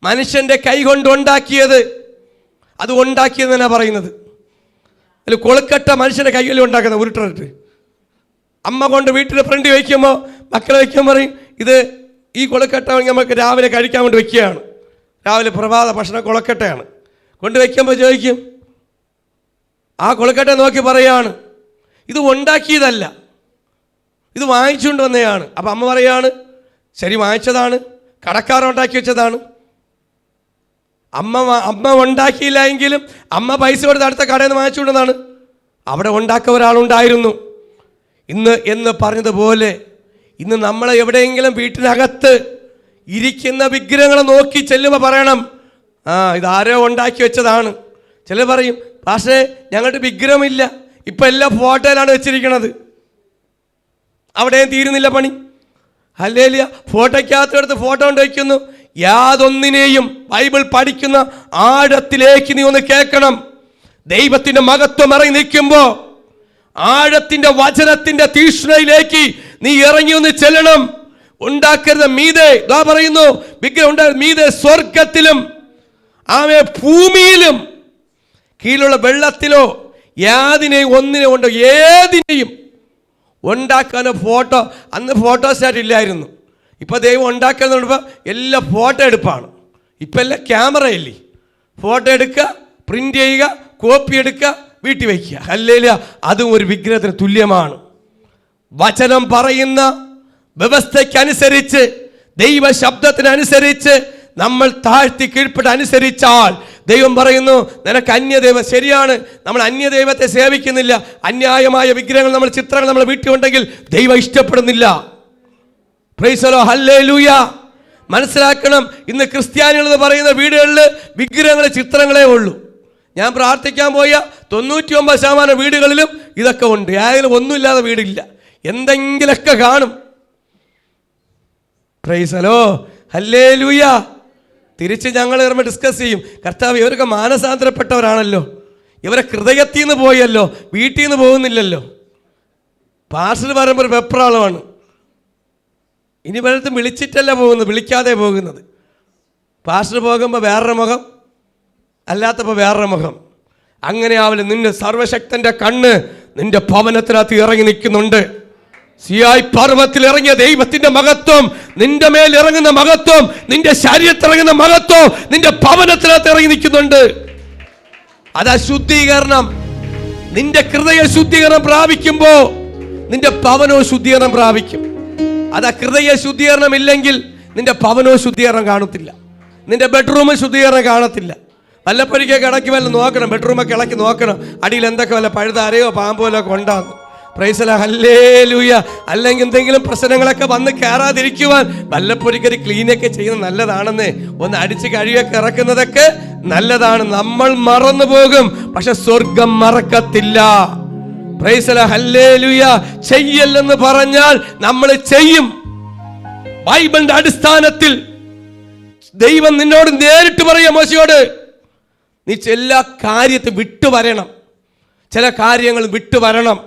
മനുഷ്യൻ്റെ കൈ കൊണ്ട് ഉണ്ടാക്കിയത്, അത് ഉണ്ടാക്കിയതെന്നാണ് പറയുന്നത്. അതിൽ കൊളുക്കട്ട മനുഷ്യൻ്റെ കൈകളിൽ ഉണ്ടാക്കുന്നത് ഉരുട്ടിട്ട് അമ്മ കൊണ്ട് വീട്ടിൽ ഫ്രണ്ട് വയ്ക്കുമ്പോൾ മക്കളെ വയ്ക്കുമ്പോൾ പറയും, ഇത് ഈ കൊളുക്കട്ട നമുക്ക് രാവിലെ കഴിക്കാൻ കൊണ്ട് വയ്ക്കുകയാണ്. രാവിലെ പ്രഭാത ഭക്ഷണം കൊളുക്കട്ടയാണ്. കൊണ്ട് വയ്ക്കുമ്പോൾ ചോദിക്കും, ആ കൊളുക്കട്ട നോക്കി പറയാണ്, ഇത് ഉണ്ടാക്കിയതല്ല, ഇത് വാങ്ങിച്ചുകൊണ്ട് വന്നതാണ്. അപ്പം അമ്മ പറയാണ്, ശരി വാങ്ങിച്ചതാണ്, കടക്കാരൻ ഉണ്ടാക്കി വെച്ചതാണ്. അമ്മ ഉണ്ടാക്കിയില്ല എങ്കിലും അമ്മ പൈസ കൊടുത്ത് അടുത്ത കടയിൽ നിന്ന് വാങ്ങിച്ചുകൊണ്ടതാണ്. അവിടെ ഉണ്ടാക്കിയ ഒരാളുണ്ടായിരുന്നു. ഇന്ന് എന്ന് പറഞ്ഞതുപോലെ ഇന്ന് നമ്മളെ എവിടെയെങ്കിലും വീട്ടിനകത്ത് ഇരിക്കുന്ന വിഗ്രഹങ്ങളെ നോക്കി ചെല്ലുമ്പോൾ പറയണം, ഇതാരോ ഉണ്ടാക്കി വെച്ചതാണ്. ചിലർ പറയും, പക്ഷേ ഞങ്ങളുടെ വിഗ്രഹമില്ല, ഇപ്പം എല്ലാം ഫോട്ടോയിലാണ് വെച്ചിരിക്കുന്നത്. അവിടെയും തീരുന്നില്ല പണി. ഹല്ലേലൂയ. ഫോട്ടോയ്ക്കകത്തെടുത്ത് ഫോട്ടോ കൊണ്ട് വയ്ക്കുന്നു. യാതൊന്നിനെയും ബൈബിൾ പഠിക്കുന്ന ആഴത്തിലേക്ക് നീ ഒന്ന് കേൾക്കണം. ദൈവത്തിൻ്റെ മഹത്വം ഇറങ്ങി നിൽക്കുമ്പോൾ ആഴത്തിൻ്റെ വചനത്തിൻ്റെ തീഷ്ണയിലേക്ക് നീ ഇറങ്ങി ഒന്ന് ചെല്ലണം. ഉണ്ടാക്കരുത് മീതെ, ഇതാ പറയുന്നു, വിഗ്രഹം ഉണ്ടാകരുത് മീതെ സ്വർഗത്തിലും ആമേ ഭൂമിയിലും കീഴിലുള്ള വെള്ളത്തിലോ യാതിനെയും ഒന്നിനെ കൊണ്ടോ ഏതിനെയും ഉണ്ടാക്കാൻ ഫോട്ടോ. അന്ന് ഫോട്ടോസ്റ്റാറ്റ് ഇല്ലായിരുന്നു. ഇപ്പോൾ ദൈവം ഉണ്ടാക്കുന്നപ്പോൾ എല്ലാം ഫോട്ടോ എടുപ്പാണ്. ഇപ്പം എല്ലാം ക്യാമറയില്ലേ, ഫോട്ടോ എടുക്കുക, പ്രിൻ്റ് ചെയ്യുക, കോപ്പി എടുക്കുക, വീട്ടിൽ വയ്ക്കുക. ഹല്ലേലൂയ. അതും ഒരു വിഗ്രഹത്തിന് തുല്യമാണ്. വചനം പറയുന്ന വ്യവസ്ഥയ്ക്കനുസരിച്ച്, ദൈവ ശബ്ദത്തിനനുസരിച്ച് നമ്മൾ താഴ്ത്തി കീഴ്പ്പെട്ട് അനുസരിച്ചാൽ ദൈവം പറയുന്നു, നിനക്ക് അന്യദൈവം. ശരിയാണ്, നമ്മൾ അന്യദൈവത്തെ സേവിക്കുന്നില്ല. അന്യായമായ വിഗ്രഹങ്ങൾ, നമ്മൾ ചിത്രങ്ങൾ നമ്മൾ വീട്ടിലുണ്ടെങ്കിൽ ദൈവം ഇഷ്ടപ്പെടുന്നില്ല. Price the lord. ഹല്ലേലൂയ. മനസ്സിലാക്കണം, ഇന്ന് ക്രിസ്ത്യാനികൾ എന്ന് പറയുന്ന വീടുകളിൽ വിഗ്രഹങ്ങളെ ചിത്രങ്ങളേ ഉള്ളൂ. ഞാൻ പ്രാർത്ഥിക്കാൻ പോയ 99% വീടുകളിലും ഇതൊക്കെ ഉണ്ട്. ആയാലും ഒന്നുമില്ലാതെ വീടില്ല, എന്തെങ്കിലൊക്കെ കാണും. Price the lord. ഹല്ലേലൂയ. തിരിച്ച് ഞങ്ങൾ ഡിസ്കസ് ചെയ്യും, കർത്താവ് ഇവരൊക്കെ മാനസാന്തരപ്പെട്ടവരാണല്ലോ, ഇവരെ ഹൃദയത്തിൽ നിന്ന് പോയല്ലോ, വീട്ടിൽ നിന്ന് പോകുന്നില്ലല്ലോ. പാസ്റ്റർ പറയുമ്പോൾ ഒരു വെപ്രാളമാണ്. ഇനി പലർത്തും വിളിച്ചിട്ടല്ല പോകുന്നത്, വിളിക്കാതെ പോകുന്നത്. പാസ്റ്റർ പോകുമ്പോൾ വേറൊരു മുഖം, അല്ലാത്തപ്പോൾ വേറൊരു മുഖം. അങ്ങനെ ആവില്ല. നിന്റെ സർവശക്തൻ്റെ കണ്ണ് നിന്റെ ഭവനത്തിനകത്ത് ഇറങ്ങി നിൽക്കുന്നുണ്ട്. സിയായി പർവ്വതത്തിൽ ഇറങ്ങിയ ദൈവത്തിന്റെ മഹത്വം, നിന്റെ മേൽ ഇറങ്ങുന്ന മഹത്വം, നിന്റെ ശരീരത്തിൽ ഇറങ്ങുന്ന മഹത്വം നിന്റെ ഭവനത്തിനകത്ത് ഇറങ്ങി നിൽക്കുന്നുണ്ട്. അതാ ശുദ്ധീകരണം. നിന്റെ ഹൃദയ ശുദ്ധീകരണം പ്രാപിക്കുമ്പോ നിന്റെ ഭവനോ ശുദ്ധീകരണം പ്രാപിക്കും. അതാ ഹൃദയ ശുദ്ധീകരണം ഇല്ലെങ്കിൽ നിന്റെ ഭവനോ ശുദ്ധീകരണം കാണത്തില്ല, നിന്റെ ബെഡ്റൂം ശുദ്ധീകരണം കാണത്തില്ല. വല്ലപ്പോഴേക്ക് ഇളക്കി വല്ല നോക്കണം, ബെഡ്റൂമൊക്കെ ഇളക്കി നോക്കണം, അടിയിൽ എന്തൊക്കെ വല്ല പഴുത അരയോ പാമ്പോ ഒക്കെ ഉണ്ടാകുന്നു. Price the lord. ഹല്ലേലൂയ. അല്ലെങ്കിൽ എന്തെങ്കിലും പ്രശ്നങ്ങളൊക്കെ വന്ന് കയറാതിരിക്കുവാൻ വല്ലപ്പോഴേക്കൊരു ക്ലീനൊക്കെ ചെയ്യുന്നത് നല്ലതാണെന്ന്. ഒന്ന് അടിച്ച് കഴിയൊക്കെ ഇറക്കുന്നതൊക്കെ നല്ലതാണ്. നമ്മൾ മറന്നു പോകും, പക്ഷെ സ്വർഗം മറക്കത്തില്ല. Praise the lord. ഹല്ലേലൂയ. ചെയ്യല്ലെന്ന് പറഞ്ഞാൽ നമ്മൾ ചെയ്യും. ബൈബിളിന്റെ അടിസ്ഥാനത്തിൽ ദൈവം നിന്നോട് നേരിട്ട് പറയാം, മോശയോട് നീ എല്ലാ കാര്യത്തെ വിട്ടുവരണം, ചില കാര്യങ്ങൾ വിട്ടുവരണം.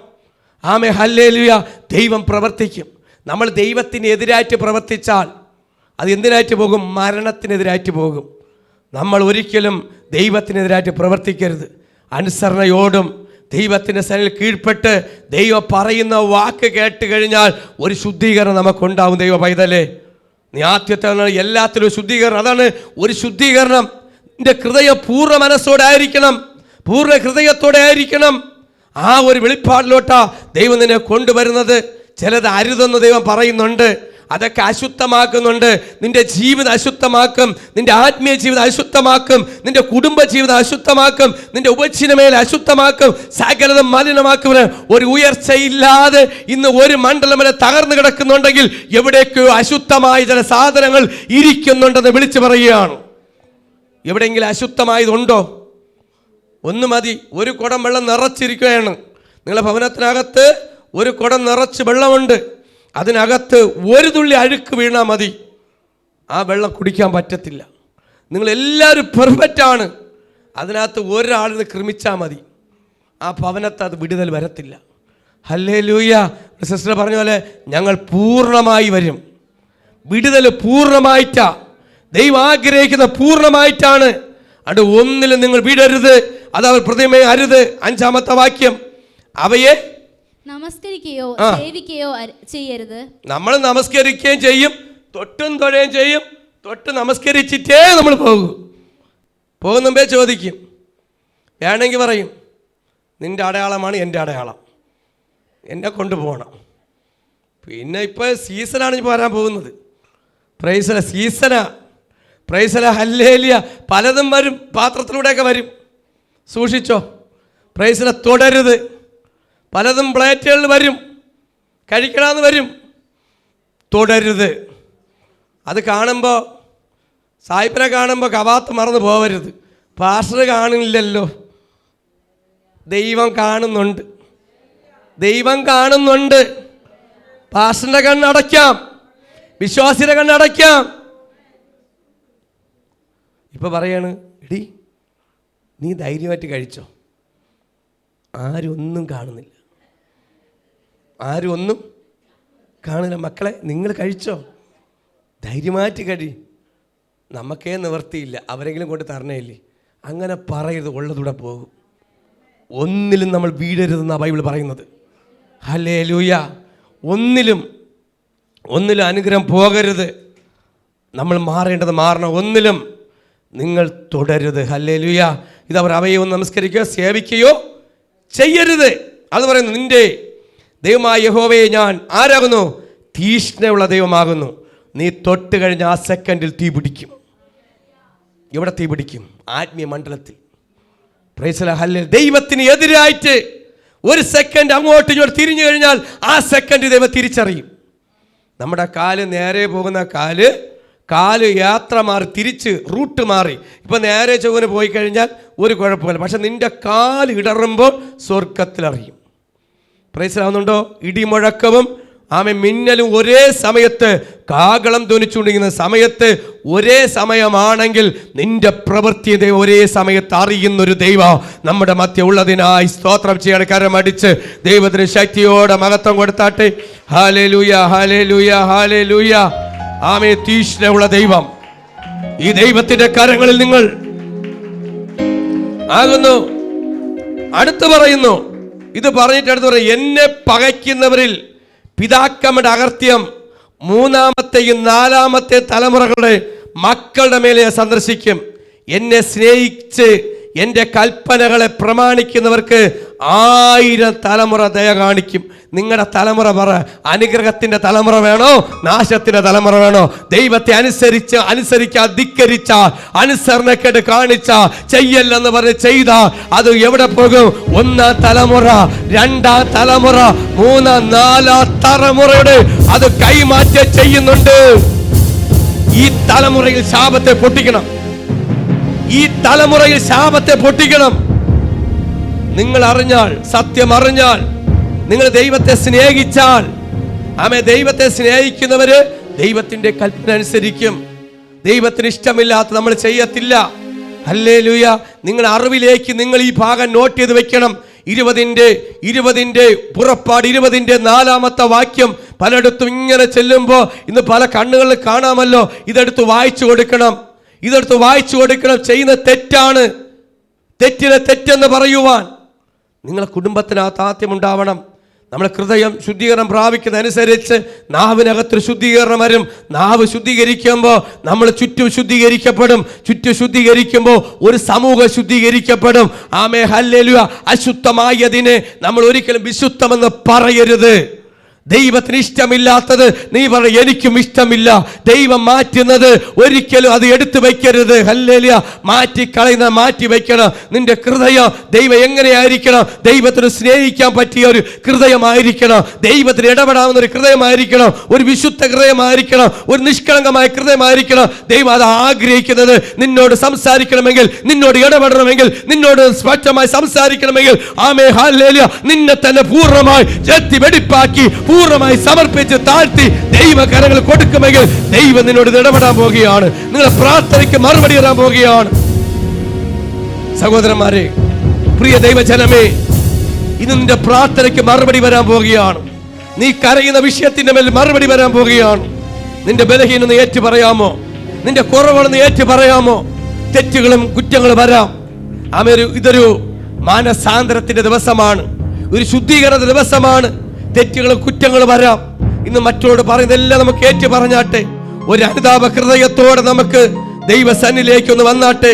ആമേ. ഹല്ലേലൂയ. ദൈവം പ്രവർത്തിക്കും. നമ്മൾ ദൈവത്തിന് എതിരായിട്ട് പ്രവർത്തിച്ചാൽ അത് എന്തിനായിട്ട് പോകും? മരണത്തിനെതിരായിട്ട് പോകും. നമ്മൾ ഒരിക്കലും ദൈവത്തിനെതിരായിട്ട് പ്രവർത്തിക്കരുത്. അനുസരണയോടും ദൈവത്തിൻ്റെ സന്നിധിയിൽ കീഴ്പ്പെട്ട് ദൈവം പറയുന്ന വാക്ക് കേട്ട് കഴിഞ്ഞാൽ ഒരു ശുദ്ധീകരണം നമുക്കുണ്ടാവും. ദൈവ പൈതലേ, നീ ആദ്യത്തെ എല്ലാത്തിലും ശുദ്ധീകരണം. അതാണ് ഒരു ശുദ്ധീകരണം. നിന്റെ ഹൃദയം പൂർണ്ണ മനസ്സോടെ ആയിരിക്കണം, പൂർണ്ണ ഹൃദയത്തോടെ ആയിരിക്കണം. ആ ഒരു വെളിപ്പാടിലോട്ടാ ദൈവം നിന്നെ കൊണ്ടുവരുന്നത്. ചിലത് അരുതെന്ന് ദൈവം പറയുന്നുണ്ട്. അതൊക്കെ അശുദ്ധമാക്കുന്നുണ്ട്. നിന്റെ ജീവിതം അശുദ്ധമാക്കും, നിന്റെ ആത്മീയ ജീവിതം അശുദ്ധമാക്കും, നിന്റെ കുടുംബ ജീവിതം അശുദ്ധമാക്കും, നിന്റെ ഉപജീവനമേൽ അശുദ്ധമാക്കും, സകലതും മലിനമാക്കും. ഒരു ഉയർച്ചയില്ലാതെ ഇന്ന് ഒരു മണ്ഡലം വരെ തകർന്നു കിടക്കുന്നുണ്ടെങ്കിൽ എവിടേക്കോ അശുദ്ധമായ ചില സാധനങ്ങൾ ഇരിക്കുന്നുണ്ടെന്ന് വിളിച്ചു പറയുകയാണ്. എവിടെയെങ്കിലും അശുദ്ധമായതുണ്ടോ? ഒന്ന് മതി. ഒരു കുടം വെള്ളം നിറച്ചിരിക്കുകയാണ്. നിങ്ങളുടെ ഭവനത്തിനകത്ത് ഒരു കുടം നിറച്ച് വെള്ളമുണ്ട്. അതിനകത്ത് ഒരു തുള്ളി അഴുക്ക് വീണാൽ മതി, ആ വെള്ളം കുടിക്കാൻ പറ്റത്തില്ല. നിങ്ങളെല്ലാവരും പെർഫെക്റ്റാണ്, അതിനകത്ത് ഒരാളിന് ക്രമിച്ചാൽ മതി, ആ ഭവനത്ത് അത് വിടുതൽ വരത്തില്ല. ഹല്ലേലൂയ. സിസ്റ്റർ പറഞ്ഞ പോലെ ഞങ്ങൾ പൂർണ്ണമായി വരും. വിടുതൽ പൂർണ്ണമായിട്ടാ ദൈവം ആഗ്രഹിക്കുന്ന, പൂർണ്ണമായിട്ടാണ്. അത് ഒന്നിലും നിങ്ങൾ വിടരുത്, അത് അവർ പ്രതിമയെ അരുത്. 5-ാമത്തെ വാക്യം, അവയെ നമസ്കരിക്കുകയോ സേവിക്കുകയോ ചെയ്യരുത്. നമ്മൾ നമസ്കരിക്കുകയും ചെയ്യും, തൊട്ടും തൊഴുകയും ചെയ്യും. തൊട്ട് നമസ്കരിച്ചിട്ടേ നമ്മൾ പോകും മുമ്പേ ചോദിക്കും, വേണമെങ്കിൽ പറയും നിന്റെ അടയാളമാണ് എൻ്റെ അടയാളം, എന്നെ കൊണ്ടുപോകണം. പിന്നെ ഇപ്പോൾ സീസണാണ് ഇപ്പോൾ വരാൻ പോകുന്നത്. പ്രൈസല സീസണാ, പ്രൈസല ഹല്ലേലൂയ. പലതും വരും, പാത്രത്തിലൂടെയൊക്കെ വരും, സൂക്ഷിച്ചോ. പ്രൈസല തുടരുത്. പലതും പ്ലേറ്റുകളിൽ വരും, കഴിക്കണമെന്ന് വരും, തുടരുത്. അത് കാണുമ്പോൾ, സായിപ്പിനെ കാണുമ്പോൾ കവാത്ത് മറന്ന് പോകരുത്. പാസ്റ്റർ കാണില്ലല്ലോ, ദൈവം കാണുന്നുണ്ട്, ദൈവം കാണുന്നുണ്ട്. പാസ്റ്ററിൻ്റെ കണ്ണടയ്ക്കാം, വിശ്വാസിയുടെ കണ്ണടയ്ക്കാം. ഇപ്പം പറയാണ്, എടി നീ ധൈര്യമായിട്ട് കഴിച്ചോ, ആരും ഒന്നും കാണുന്നില്ല, ആരും ഒന്നും കാണില്ല. മക്കളെ നിങ്ങൾ കഴിച്ചോ, ധൈര്യമായിട്ട് കഴി, നമുക്കേ നിവർത്തിയില്ല, അവരെങ്കിലും കൊണ്ട് തരണേയില്ലേ. അങ്ങനെ പറയരുത്, ഉള്ളതൂടെ പോകും. ഒന്നിലും നമ്മൾ വീഴരുതെന്നാണ് ബൈബിൾ പറയുന്നത്. ഹല്ലേലൂയ. ഒന്നിലും അനുഗ്രഹം പോകരുത്. നമ്മൾ മാറേണ്ടത് മാറണം. ഒന്നിലും നിങ്ങൾ തുടരുത്. ഹല്ലേലൂയ. ഇതവർ അവയെ ഒന്ന് നമസ്കരിക്കുകയോ സേവിക്കുകയോ ചെയ്യരുത്. അത് പറയുന്നു, നിന്റെ ദൈവമായ യഹോവയെ ഞാൻ ആരാകുന്നു? തീഷ്ണയുള്ള ദൈവമാകുന്നു. നീ തൊട്ട് കഴിഞ്ഞ ആ സെക്കൻഡിൽ തീ പിടിക്കും. എവിടെ തീ പിടിക്കും? ആത്മീയ മണ്ഡലത്തിൽ. Praise the hallelujah. ദൈവത്തിന് എതിരായിട്ട് ഒരു സെക്കൻഡ് അങ്ങോട്ട് ഇങ്ങോട്ട് തിരിഞ്ഞു കഴിഞ്ഞാൽ ആ സെക്കൻഡ് ദൈവം തിരിച്ചറിയും. നമ്മുടെ കാല് നേരെ പോകുന്ന കാല് യാത്ര മാറി, തിരിച്ച് റൂട്ട് മാറി. ഇപ്പം നേരെ ചൊവ്വന് പോയി കഴിഞ്ഞാൽ ഒരു കുഴപ്പമില്ല. പക്ഷെ നിന്റെ കാല് ഇടറുമ്പോൾ സ്വർഗത്തിലറിയും. പ്രൈസിലാവുന്നുണ്ടോ? ഇടിമുഴക്കവും മിന്നലും ഒരേ സമയത്ത്, കാഹളം ധ്വനിച്ചുകൊണ്ടിരിക്കുന്ന സമയത്ത് ഒരേ സമയമാണെങ്കിൽ നിന്റെ പ്രവൃത്തി ദൈവം ഒരേ സമയത്ത് അറിയുന്നൊരു ദൈവം നമ്മുടെ മധ്യ ഉള്ളതിനായി സ്തോത്രം ചെയ്യണം. കരമടിച്ച് ദൈവത്തിന് ശക്തിയോടെ മഹത്വം കൊടുത്താട്ടെ. Hallelujah, hallelujah, hallelujah. ആമേൻ. തീഷ്ണയുള്ള ദൈവം, ഈ ദൈവത്തിന്റെ കരങ്ങളിൽ നിങ്ങൾ ആകുന്നു. അടുത്ത് പറയുന്നു, ഇത് പറഞ്ഞിട്ട് അടുത്ത് പറയും, എന്നെ പകയ്ക്കുന്നവരിൽ പിതാക്കന്മാരുടെ അകൃത്യം 3-ാമത്തെയും 4-ാമത്തെ തലമുറകളുടെ മക്കളുടെ മേലെ സന്ദർശിക്കും. എന്നെ സ്നേഹിച്ച് എൻ്റെ കൽപ്പനകളെ പ്രമാണിക്കുന്നവർക്ക് 1000 തലമുറ ദയ കാണിക്കും. നിങ്ങളുടെ തലമുറ പറ, അനുഗ്രഹത്തിൻ്റെ തലമുറ വേണോ, നാശത്തിൻ്റെ തലമുറ വേണോ? ദൈവത്തെ അനുസരിക്കാൻ ധിക്കരിച്ച, അനുസരണക്കേട് കാണിച്ച, ചെയ്യല്ലെന്ന് പറഞ്ഞ് ചെയ്ത, അത് എവിടെ പോകും? 1-ാം തലമുറ, 2-ാം തലമുറ, 3-ാം 4-ാം തലമുറയുടെ അത് കൈമാറ്റം ചെയ്യുന്നുണ്ട്. ഈ തലമുറയിൽ ശാപത്തെ പൊട്ടിക്കണം. ഈ തലമുറയിൽ ശാപത്തെ പൊട്ടിക്കണം. നിങ്ങൾ അറിഞ്ഞാൽ, സത്യം അറിഞ്ഞാൽ, നിങ്ങൾ ദൈവത്തെ സ്നേഹിച്ചാൽ, ദൈവത്തെ സ്നേഹിക്കുന്നവര് ദൈവത്തിന്റെ കൽപ്പന അനുസരിക്കും. ദൈവത്തിന് ഇഷ്ടമില്ലാത്ത നമ്മൾ ചെയ്യത്തില്ല. ഹല്ലേലൂയ. നിങ്ങൾ അറിവിലേക്ക് നിങ്ങൾ ഈ ഭാഗം നോട്ട് ചെയ്ത് വെക്കണം. 20-ന്റെ പുറപ്പാട് 20-ന്റെ 4-ാമത്തെ വാക്യം പലയിടത്തും ഇങ്ങനെ ചെല്ലുമ്പോൾ ഇന്ന് പല കണ്ണുകളിൽ കാണാമല്ലോ. ഇതെടുത്ത് വായിച്ചു കൊടുക്കണം. ചെയ്യുന്ന തെറ്റാണ്. തെറ്റിനെ തെറ്റെന്ന് പറയുവാൻ നിങ്ങളെ കുടുംബത്തിനകത്ത് ആദ്യമുണ്ടാവണം. നമ്മുടെ ഹൃദയം ശുദ്ധീകരണം പ്രാപിക്കുന്നതനുസരിച്ച് നാവിനകത്തൊരു ശുദ്ധീകരണം വരും. നാവ് ശുദ്ധീകരിക്കുമ്പോൾ നമ്മൾ ചുറ്റും ശുദ്ധീകരിക്കപ്പെടും. ശുദ്ധീകരിക്കുമ്പോൾ ഒരു സമൂഹം ശുദ്ധീകരിക്കപ്പെടും. ആമേൻ, ഹല്ലേലൂയ. അശുദ്ധമായതിനെ നമ്മൾ ഒരിക്കലും വിശുദ്ധമെന്ന് പറയരുത്. ദൈവത്തിന് ഇഷ്ടമില്ലാത്തത് നീ പറ എനിക്കും ഇഷ്ടമില്ല. ദൈവം മാറ്റുന്നത് ഒരിക്കലും അത് എടുത്തു വയ്ക്കരുത്. ഹല്ലേലൂയ. മാറ്റി കളയുന്ന മാറ്റി വയ്ക്കണം. നിന്റെ ഹൃദയം ദൈവം എങ്ങനെയായിരിക്കണം? ദൈവത്തിന് സ്നേഹിക്കാൻ പറ്റിയ ഒരു ഹൃദയമായിരിക്കണം. ദൈവത്തിന് ഇടപെടാവുന്ന ഒരു ഹൃദയമായിരിക്കണം. ഒരു വിശുദ്ധ ഹൃദയമായിരിക്കണം. ഒരു നിഷ്കളങ്കമായ ഹൃദയമായിരിക്കണം. ദൈവം അത് ആഗ്രഹിക്കുന്നത്. നിന്നോട് സംസാരിക്കണമെങ്കിൽ, നിന്നോട് ഇടപെടണമെങ്കിൽ, നിന്നോട് സ്പഷ്ടമായി സംസാരിക്കണമെങ്കിൽ, ആമേൻ ഹല്ലേലൂയ, നിന്നെ തന്നെ പൂർണ്ണമായി ചെത്തി വെടിപ്പാക്കി പൂർണ്ണമായി സമർപ്പിച്ച് താഴ്ത്തി ദൈവകരങ്ങൾ കൊടുക്കുമെങ്കിൽ ദൈവം നിന്നോട് ഇടപെടാൻ പോവുകയാണ്. നിങ്ങളുടെ പ്രാർത്ഥനയ്ക്ക് മറുപടി തരാൻ പോവുകയാണ്. സഹോദരന്മാരെ, പ്രിയ ദൈവജനമേ, ഇന്ന് നിന്റെ പ്രാർത്ഥനയ്ക്ക് മറുപടി വരാൻ പോവുകയാണ്. നീ കരയുന്ന വിഷയത്തിന്റെ മേൽ മറുപടി വരാൻ പോവുകയാണ്. നിന്റെ ബലഹീനത ഏറ്റു പറയാമോ? നിന്റെ കുറവുകളെന്ന് ഏറ്റു പറയാമോ? തെറ്റുകളും കുറ്റങ്ങളും വരാം. ഇതൊരു മാനസാന്തരത്തിന്റെ ദിവസമാണ്, ഒരു ശുദ്ധീകരണ ദിവസമാണ്. തെറ്റുകളും കുറ്റങ്ങളും വരാം. ഇന്ന് മറ്റോട് പറയുന്നതെല്ലാം നമുക്ക് ഏറ്റു പറഞ്ഞാട്ടെ. ഒരു അനുതാപ ഹൃദയത്തോടെ നമുക്ക് ദൈവസന്നിധിയിലേക്ക് ഒന്ന് വന്നാട്ടെ.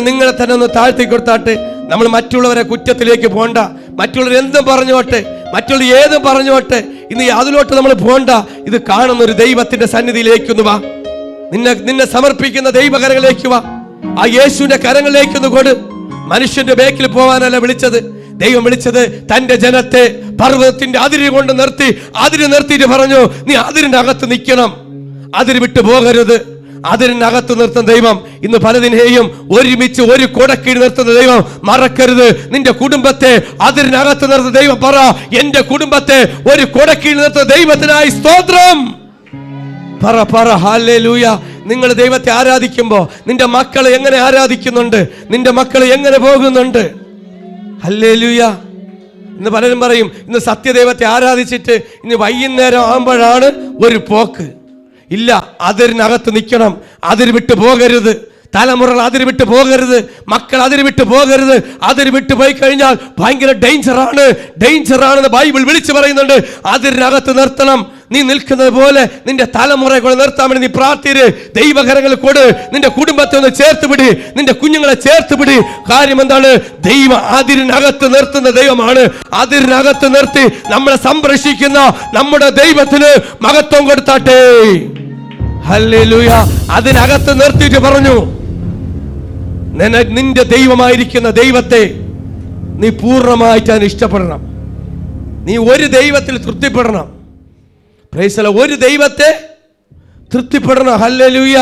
നിങ്ങളെ തന്നെ ഒന്ന് താഴ്ത്തി കൊടുത്താട്ടെ. നമ്മൾ മറ്റുള്ളവരെ കുറ്റത്തിലേക്ക് പോണ്ട. മറ്റുള്ളവർ എന്തും പറഞ്ഞോട്ടെ, മറ്റുള്ളവർ ഏതും പറഞ്ഞോട്ടെ. ഇന്ന് അതിലോട്ട് നമ്മൾ പോണ്ട. ഇത് കാണുന്ന ഒരു ദൈവത്തിന്റെ സന്നിധിയിലേക്കൊന്ന് വാ. നിന്നെ സമർപ്പിക്കുന്ന ദൈവകരങ്ങളിലേക്ക് വാ. ആ യേശുവിന്റെ കരങ്ങളിലേക്കൊന്ന് കൊടു. മനുഷ്യന്റെ ബേക്കിൽ പോവാനല്ല വിളിച്ചത്. ദൈവം വിളിച്ചത് തന്റെ ജനത്തെ പർവ്വതത്തിന്റെ അതിര് കൊണ്ട് നിർത്തി, അതിര് നിർത്തിയിട്ട് പറഞ്ഞു, നീ അതിരിനകത്ത് നിൽക്കണം, അതിര് വിട്ടു പോകരുത്. അതിരിനകത്ത് നിർത്തുന്ന ദൈവം ഇന്ന് പലതിനെയും ഒരുമിച്ച് ഒരു കുടക്കീഴ് നിർത്തുന്ന ദൈവം മറക്കരുത്. നിന്റെ കുടുംബത്തെ അതിരിനകത്ത് നിർത്തുന്ന ദൈവം പറ, എന്റെ കുടുംബത്തെ ഒരു കുടക്കീഴ് നിർത്തുന്ന ദൈവത്തിനായി സ്തോത്രം. പറ ഹല്ലേലൂയ. നിങ്ങൾ ദൈവത്തെ ആരാധിക്കുമ്പോൾ നിന്റെ മക്കൾ എങ്ങനെ ആരാധിക്കുന്നുണ്ട്? നിന്റെ മക്കൾ എങ്ങനെ പോകുന്നുണ്ട്? ഹല്ലേലൂയ. ഇന്ന് പലരും പറയും, ഇന്ന് സത്യദൈവത്തെ ആരാധിച്ചിട്ട് ഇന്ന് വൈകുന്നേരം ആകുമ്പോഴാണ് ഒരു പോക്ക്. ഇല്ല, അതിരിനകത്ത് നിൽക്കണം. അതിര് വിട്ടു പോകരുത്. തലമുറകൾ അതിര് വിട്ടു പോകരുത്. മക്കൾ അതിര് വിട്ടു പോകരുത്. അതിര് വിട്ടു പോയി കഴിഞ്ഞാൽ ഭയങ്കര ഡേഞ്ചറാണെന്ന് ബൈബിൾ വിളിച്ചു പറയുന്നുണ്ട്. അതിരിനകത്ത് നിർത്തണം. നീ നിൽക്കുന്നത് പോലെ നിന്റെ തലമുറകളെ നിർത്താൻ വേണ്ടി നീ പ്രാർത്ഥിര്. ദൈവകരങ്ങൾ കൊടു. നിന്റെ കുടുംബത്തെ ഒന്ന് ചേർത്ത് പിടി. നിന്റെ കുഞ്ഞുങ്ങളെ ചേർത്ത് പിടി. കാര്യം എന്താണ്? ദൈവം അതിരിനകത്ത് നിർത്തുന്ന ദൈവമാണ്. അതിരിനകത്ത് നിർത്തി നമ്മളെ സംരക്ഷിക്കുന്ന നമ്മുടെ ദൈവത്തിന് മഹത്വം കൊടുത്താട്ടെ. ഹല്ലേലൂയ. അതിനകത്ത് നിർത്തിയിട്ട് പറഞ്ഞു, നിന്റെ ദൈവമായിരിക്കുന്ന ദൈവത്തെ നീ പൂർണ്ണമായിട്ട് അതിന് ഇഷ്ടപ്പെടണം. നീ ഒരു ദൈവത്തിൽ തൃപ്തിപ്പെടണം. ഒരു ദൈവത്തെ തൃപ്തിപ്പെടണം. ഹല്ലേലൂയ.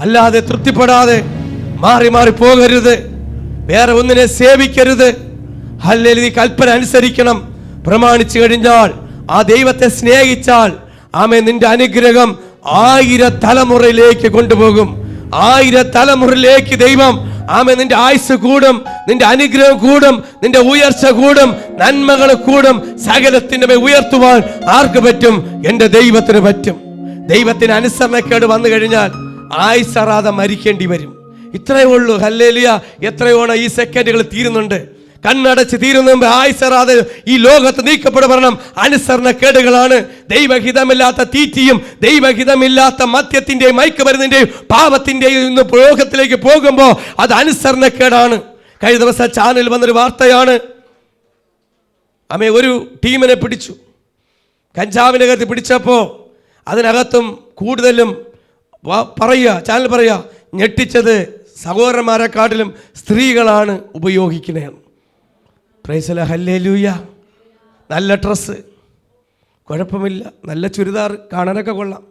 അല്ലാതെ തൃപ്തിപ്പെടാതെ മാറി മാറി പോകരുത്. വേറെ ഒന്നിനെ സേവിക്കരുത്. ഹല്ലേലൂയ. നീ കൽപ്പന അനുസരിക്കണം. പ്രമാണിച്ചു കഴിഞ്ഞാൽ, ആ ദൈവത്തെ സ്നേഹിച്ചാൽ, ആമേൻ, നിന്റെ അനുഗ്രഹം 1000 തലമുറയിലേക്ക് കൊണ്ടുപോകും. 1000 തലമുറയിലേക്ക് ദൈവം, ആമേൻ, നിന്റെ ആയുസ് കൂടും, നിന്റെ അനുഗ്രഹം കൂടും, നിന്റെ ഉയർച്ച കൂടും, നന്മകൾ കൂടും. സകലത്തിന്റെ മേൽ ഉയർത്തുവാൻ ആർക്ക് പറ്റും? എന്റെ ദൈവത്തിന് പറ്റും. ദൈവത്തിന് അനുസരണക്കേട് വന്നു കഴിഞ്ഞാൽ ആയുസറാതെ മരിക്കേണ്ടി വരും. ഇത്രയേ ഉള്ളൂ. ഹല്ലേലൂയ. എത്രയോണം ഈ സെക്കൻഡുകൾ തീരുന്നുണ്ട്. കണ്ണടച്ച് തീരുന്ന മുമ്പ് ആയുസറാതെ ഈ ലോകത്ത് നീക്കപ്പെടണം. അനുസരണക്കേടുകളാണ്. ദൈവഹിതമില്ലാത്ത തീറ്റിയും ദൈവഹിതമില്ലാത്ത മദ്യത്തിന്റെയും മയക്കുമരുന്നിന്റെയും പാപത്തിന്റെയും ഇന്ന് ലോകത്തിലേക്ക് പോകുമ്പോൾ അത് അനുസരണക്കേടാണ്. കഴിഞ്ഞ ദിവസം ചാനലിൽ വന്നൊരു വാർത്തയാണ്. ഒരു ടീമിനെ പിടിച്ചു. കഞ്ചാവിന്റെ കരുത്ത് പിടിച്ചപ്പോൾ അതിനകത്തും കൂടുതലും ചാനൽ പറയുക, ഞെട്ടിച്ചത് സഹോദരന്മാരെക്കാട്ടിലും സ്ത്രീകളാണ് ഉപയോഗിക്കുന്നത്. Price the lord. ഹല്ലേലൂയ. നല്ല ഡ്രസ്സ്, കുഴപ്പമില്ല. നല്ല ചുരിദാർ, കാണാനൊക്കെ കൊള്ളാം.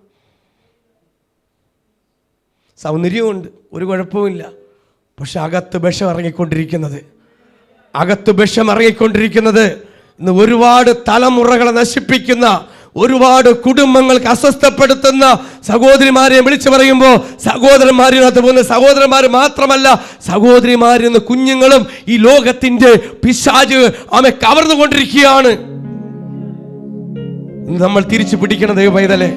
സൗന്ദര്യമുണ്ട്, ഒരു കുഴപ്പമില്ല. പക്ഷെ അകത്ത് വിഷം ഇറങ്ങിക്കൊണ്ടിരിക്കുന്നത് ഇന്ന് ഒരുപാട് തലമുറകളെ നശിപ്പിക്കുന്ന, ഒരുപാട് കുടുംബങ്ങൾക്ക് അസ്വസ്ഥപ്പെടുത്തുന്ന സഹോദരിമാരെ വിളിച്ചു പറയുമ്പോൾ സഹോദരന്മാരിനകത്ത് പോകുന്ന സഹോദരന്മാർ മാത്രമല്ല, സഹോദരിമാരിൽ നിന്ന് കുഞ്ഞുങ്ങളും ഈ ലോകത്തിന്റെ പിശാച് അവനെ കവർന്നുകൊണ്ടിരിക്കുകയാണ്. നമ്മൾ തിരിച്ചു പിടിക്കണം. ദൈവ പൈതലേ,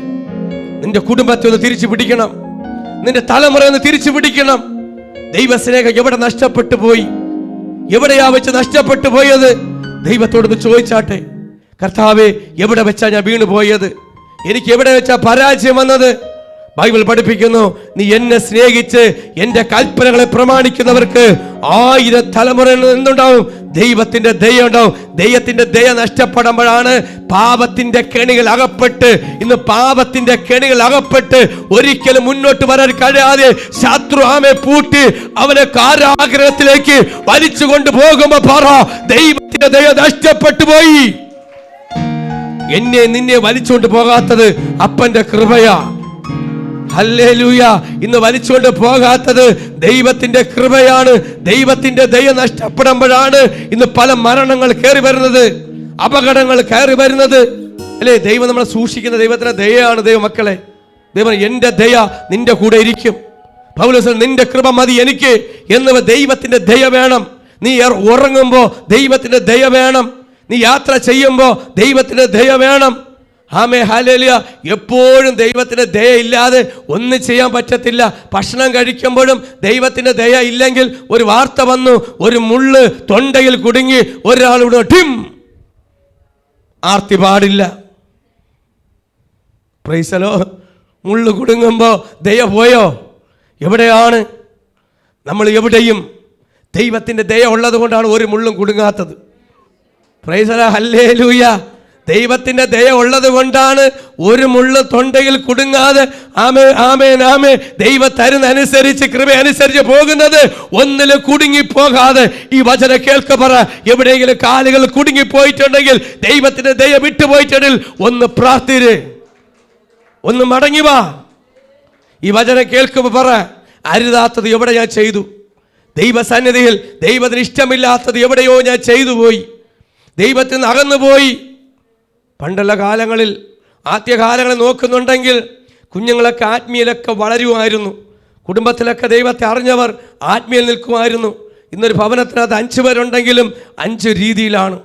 നിന്റെ കുടുംബത്തെ ഒന്ന് തിരിച്ചു പിടിക്കണം. നിന്റെ തലമുറ ഒന്ന് തിരിച്ചു പിടിക്കണം. ദൈവസ്നേഹം എവിടെ നഷ്ടപ്പെട്ടു പോയി? എവിടെയാ വെച്ച് നഷ്ടപ്പെട്ടു പോയത്? ദൈവത്തോടൊന്ന് ചോദിച്ചാട്ടെ. കർത്താവേ, എവിടെ വെച്ചാ ഞാൻ വീണു പോയത്? എനിക്ക് എവിടെ വെച്ചാ പരാജയം വന്നത്? ബൈബിൾ പഠിപ്പിക്കുന്നു, നീ എന്നെ സ്നേഹിച്ച് എൻ്റെ കൽപ്പനകളെ പ്രമാണിക്കുന്നവർക്ക് 1000 തലമുറയിൽ എന്തുണ്ടാവും? ദൈവത്തിന്റെ ദയ ഉണ്ടാവും. ദൈവത്തിന്റെ ദയ നഷ്ടപ്പെടുമ്പോഴാണ് പാപത്തിന്റെ കെണികൾ അകപ്പെട്ട്, ഇന്ന് പാപത്തിന്റെ കെണികൾ അകപ്പെട്ട് ഒരിക്കലും മുന്നോട്ട് വരാൻ കഴിയാതെ ശത്രു ആമെ പൂട്ടി അവനെ കാരാഗ്രഹത്തിലേക്ക് വലിച്ചു കൊണ്ടുപോകുമ്പോ പറ, ദൈവത്തിന്റെ ദയ നഷ്ടപ്പെട്ടു പോയി. എന്നെ നിന്നെ വലിച്ചുകൊണ്ട് പോകാത്തത് അപ്പന്റെ കൃപയാ. ഹല്ലേലൂയ. ഇന്ന് വലിച്ചുകൊണ്ട് പോകാത്തത് ദൈവത്തിന്റെ കൃപയാണ്. ദൈവത്തിന്റെ ദയ നഷ്ടപ്പെടുമ്പോഴാണ് ഇന്ന് പല മരണങ്ങൾ കയറി വരുന്നത്, അപകടങ്ങൾ കയറി വരുന്നത്. അല്ലേ? ദൈവം നമ്മളെ സൂക്ഷിക്കുന്ന ദൈവത്തിന്റെ ദയയാണ്. ദൈവമക്കളെ, ദൈവം എന്റെ ദയ നിന്റെ കൂടെ ഇരിക്കും. പൗലോസ് നിന്റെ കൃപ മതി എനിക്ക് എന്ന്. ദൈവത്തിന്റെ ദയ വേണം. നീ ഉറങ്ങുമ്പോ ദൈവത്തിന്റെ ദയ വേണം. നീ യാത്ര ചെയ്യുമ്പോൾ ദൈവത്തിന്റെ ദയ വേണം. ആമേ, ഹല്ലേലൂയ. എപ്പോഴും ദൈവത്തിന്റെ ദയ ഇല്ലാതെ ഒന്നും ചെയ്യാൻ പറ്റത്തില്ല. ഭക്ഷണം കഴിക്കുമ്പോഴും ദൈവത്തിന്റെ ദയ ഇല്ലെങ്കിൽ, ഒരു വാർത്ത വന്നു, ഒരു മുള്ള് തൊണ്ടയിൽ കുടുങ്ങി ഒരാളിവിടെ ടിം, ആർത്തി പാടില്ല. പ്രൈസലോ. മുള്ളു കുടുങ്ങുമ്പോ ദയ പോയോ? എവിടെയാണ്? നമ്മൾ എവിടെയും ദൈവത്തിന്റെ ദയ ഉള്ളത് കൊണ്ടാണ് ഒരു മുള്ളും കുടുങ്ങാത്തത്. പ്രൈസല, ഹല്ലേലൂയ. ദൈവത്തിന്റെ ദയ ഉള്ളത് കൊണ്ടാണ് ഒരു മുള്ളു തൊണ്ടയിൽ കുടുങ്ങാതെ ആമേൻ ആമേൻ ആമേൻ ദൈവ തരുന്നനുസരിച്ച് കൃപ അനുസരിച്ച് പോകുന്നത്. ഒന്നിലും കുടുങ്ങിപ്പോകാതെ ഈ വചനം കേൾക്ക പറ. എവിടെയെങ്കിലും കാലുകൾ കുടുങ്ങിപ്പോയിട്ടുണ്ടെങ്കിൽ, ദൈവത്തിന്റെ ദയ വിട്ടുപോയിട്ടുണ്ടെങ്കിൽ ഒന്ന് പ്രാർത്ഥിര്, ഒന്ന് മടങ്ങി വാ. ഈ വചനം കേൾക്കുമ്പോൾ പറ, അരുതാത്തത് എവിടെ ഞാൻ ചെയ്തു? ദൈവസന്നിധിയിൽ ദൈവത്തിന് ഇഷ്ടമില്ലാത്തത് എവിടെയോ ഞാൻ ചെയ്തു പോയി, ദൈവത്തിൽ നിന്ന് അകന്നുപോയി. പണ്ടുള്ള കാലങ്ങളിൽ, ആദ്യകാലങ്ങളിൽ നോക്കുന്നുണ്ടെങ്കിൽ കുഞ്ഞുങ്ങളൊക്കെ ആത്മീയലൊക്കെ വളരുമായിരുന്നു. കുടുംബത്തിലൊക്കെ ദൈവത്തെ അറിഞ്ഞവർ ആത്മീയൽ നിൽക്കുമായിരുന്നു. ഇന്നൊരു ഭവനത്തിനകത്ത് 5 പേരുണ്ടെങ്കിലും 5 രീതിയിലാണ്,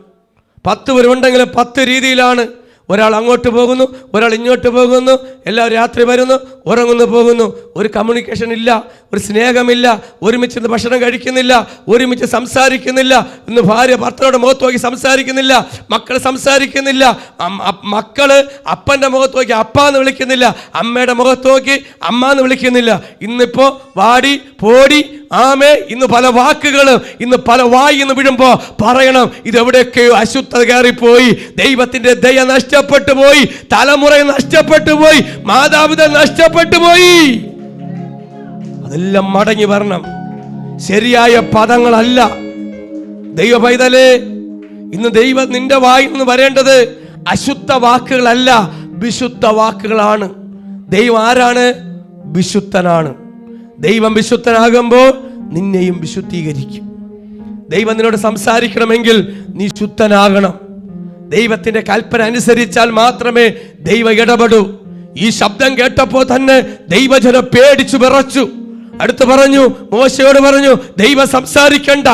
10 പേരുണ്ടെങ്കിലും 10 രീതിയിലാണ്. ഒരാൾ അങ്ങോട്ട് പോകുന്നു, ഒരാൾ ഇങ്ങോട്ട് പോകുന്നു, എല്ലാവരും രാത്രി വരുന്നു, ഉറങ്ങുന്നു, പോകുന്നു. ഒരു കമ്മ്യൂണിക്കേഷൻ ഇല്ല, ഒരു സ്നേഹമില്ല, ഒരുമിച്ച് ഭക്ഷണം കഴിക്കുന്നില്ല, ഒരുമിച്ച് സംസാരിക്കുന്നില്ല. ഇന്ന് ഭാര്യ ഭർത്താവിന്റെ മുഖത്ത് നോക്കി സംസാരിക്കുന്നില്ല, മക്കൾ സംസാരിക്കുന്നില്ല. മക്കള് അപ്പൻ്റെ മുഖത്ത് നോക്കി അപ്പ എന്ന് വിളിക്കുന്നില്ല, അമ്മയുടെ മുഖത്ത് നോക്കി അമ്മ എന്ന് വിളിക്കുന്നില്ല. ഇന്നിപ്പോ വാടി പോടി ആമേ, ഇന്ന് പല വാക്കുകളും, ഇന്ന് പല വായി എന്ന് വിടുമ്പോ പറയണം, ഇതെവിടെയൊക്കെയോ അശുദ്ധത കയറിപ്പോയി, ദൈവത്തിന്റെ ദയ നഷ്ടപ്പെട്ടു പോയി, തലമുറ നഷ്ടപ്പെട്ടു പോയി, മാതാപിതാ നഷ്ടപ്പെട്ടു പോയി. അതെല്ലാം മടങ്ങി വരണം. ശരിയായ പദങ്ങളല്ല. ദൈവ പൈതലേ, ഇന്ന് ദൈവം നിന്റെ വായിൽ നിന്ന് വരേണ്ടത് അശുദ്ധ വാക്കുകളല്ല, വിശുദ്ധ വാക്കുകളാണ്. ദൈവം ആരാണ്? വിശുദ്ധനാണ്. ദൈവം വിശുദ്ധനാകുമ്പോൾ നിന്നെയും വിശുദ്ധീകരിക്കും. ദൈവം നിന്നോട് സംസാരിക്കണമെങ്കിൽ നീ ശുദ്ധനാകണം. ദൈവത്തിന്റെ കൽപ്പന അനുസരിച്ചാൽ മാത്രമേ ദൈവം ഇടപെടൂ. ഈ ശബ്ദം കേട്ടപ്പോൾ തന്നെ ദൈവജനം പേടിച്ചു വിറച്ചു. അടുത്ത് പറഞ്ഞു, മോശയോട് പറഞ്ഞു, ദൈവം സംസാരിക്കണ്ട,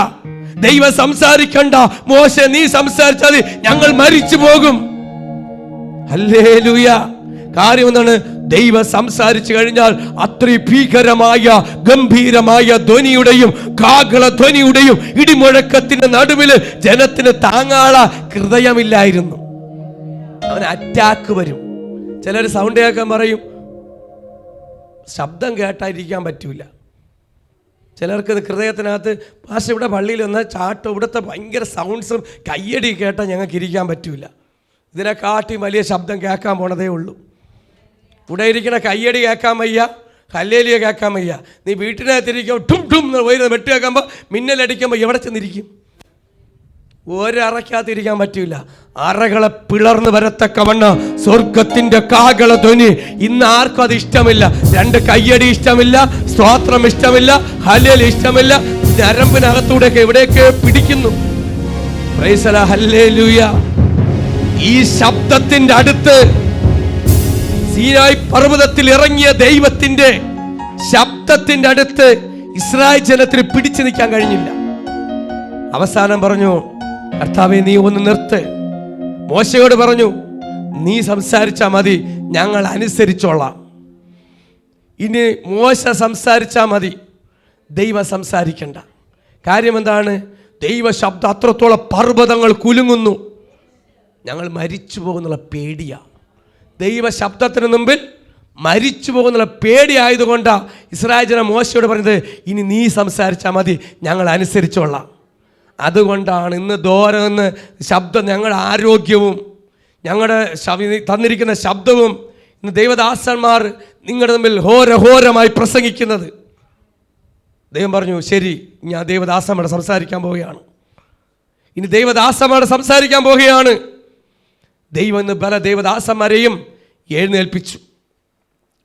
ദൈവം സംസാരിക്കണ്ട, മോശ നീ സംസാരിച്ചാൽ ഞങ്ങൾ മരിച്ചു പോകും. ഹല്ലേലൂയ. കാര്യം എന്താണ്? ദൈവം സംസാരിച്ചു കഴിഞ്ഞാൽ അത്രയും ഭീകരമായ ഗംഭീരമായ ധ്വനിയുടെയും കാഹള ധ്വനിയുടെയും ഇടിമുഴക്കത്തിന്റെ നടുവിൽ ജനത്തിന് താങ്ങാള ഹൃദയമില്ലായിരുന്നു. അവന് അറ്റാക്ക് വരും. ചിലർ സൗണ്ട് കേൾക്കാൻ പറയും, ശബ്ദം കേട്ടായിരിക്കാൻ പറ്റൂല. ചിലർക്ക് ഹൃദയത്തിനകത്ത് ഭാഷ ഇവിടെ പള്ളിയിൽ വന്നാൽ ചാട്ടം, ഇവിടുത്തെ ഭയങ്കര സൗണ്ട്സും കയ്യടി കേട്ടാൽ ഞങ്ങൾക്ക് ഇരിക്കാൻ പറ്റൂല. ഇതിനെക്കാട്ടി വലിയ ശബ്ദം കേൾക്കാൻ പോണതേ ഉള്ളൂ. ഇവിടെ ഇരിക്കണ കയ്യടി കേൾക്കാൻ വയ്യ, ഹല്ലേലൂയ കേൾക്കാൻ വയ്യ. നീ വീട്ടിനകത്തിരിക്കുമ്പോൾ ടും ടും വെട്ട് കേൾക്കുമ്പോൾ മിന്നലടിക്കുമ്പോൾ എവിടെ ചെന്നിരിക്കും? ഒരറയ്ക്കകത്തിരിക്കാൻ പറ്റൂല. അറകളെ പിളർന്ന് വരത്തക്കവണ്ണം സ്വർഗത്തിന്റെ കാഹള ധ്വനി. ഇന്ന് ആർക്കും അത് ഇഷ്ടമില്ല. 2 കയ്യടി ഇഷ്ടമില്ല, സ്തോത്രം ഇഷ്ടമില്ല, ഹല്ലേലൂയ ഇഷ്ടമില്ല. ഞരമ്പിനകത്തൂടെയൊക്കെ എവിടെയൊക്കെ പിടിക്കുന്നു. Praise the hallelujah. ഈ ശബ്ദത്തിന്റെ അടുത്ത്, സീനായി പർവ്വതത്തിൽ ഇറങ്ങിയ ദൈവത്തിന്റെ ശബ്ദത്തിന്റെ അടുത്ത് ഇസ്രായേൽ ജനത്തിന് പിടിച്ചു നിൽക്കാൻ കഴിഞ്ഞില്ല. അവസാനം പറഞ്ഞു, കർത്താവേ നീ ഒന്ന് നിർത്ത്. മോശയോട് പറഞ്ഞു, നീ സംസാരിച്ചാ മതി, ഞങ്ങൾ അനുസരിച്ചോളാം. ഇനി മോശ സംസാരിച്ചാ മതി, ദൈവം സംസാരിക്കണ്ട. കാര്യം എന്താണ്? ദൈവ ശബ്ദം അത്രത്തോളം പർവ്വതങ്ങൾ കുലുങ്ങുന്നു, ഞങ്ങൾ മരിച്ചു പോകുന്നുള്ള പേടിയാ. ദൈവ ശബ്ദത്തിന് മുമ്പിൽ മരിച്ചു പോകുന്നുള്ള പേടിയായതുകൊണ്ടാണ് ഇസ്രായേൽ ജനം മോശയോട് പറയുന്നത്, ഇനി നീ സംസാരിച്ചാൽ മതി, ഞങ്ങൾ അനുസരിച്ചോളാം. അതുകൊണ്ടാണ് ഇന്ന് ദൂരെന്ന് ശബ്ദം, ഞങ്ങളുടെ ആരോഗ്യവും ഞങ്ങളുടെ തന്നിരിക്കുന്ന ശബ്ദവും ഇന്ന് ദൈവദാസന്മാർ നിങ്ങളുടെ മുമ്പിൽ ഹോരഹോരമായി പ്രസംഗിക്കുന്നത്. ദൈവം പറഞ്ഞു, ശരി, ഞാൻ ദൈവദാസന്മാരോട് സംസാരിക്കാൻ പോവുകയാണ്. ഇനി ദൈവദാസന്മാരോട് സംസാരിക്കാൻ പോവുകയാണ്. ദൈവം ഇന്ന് പല ദൈവദാസന്മാരെയും എഴുന്നേൽപ്പിച്ചു.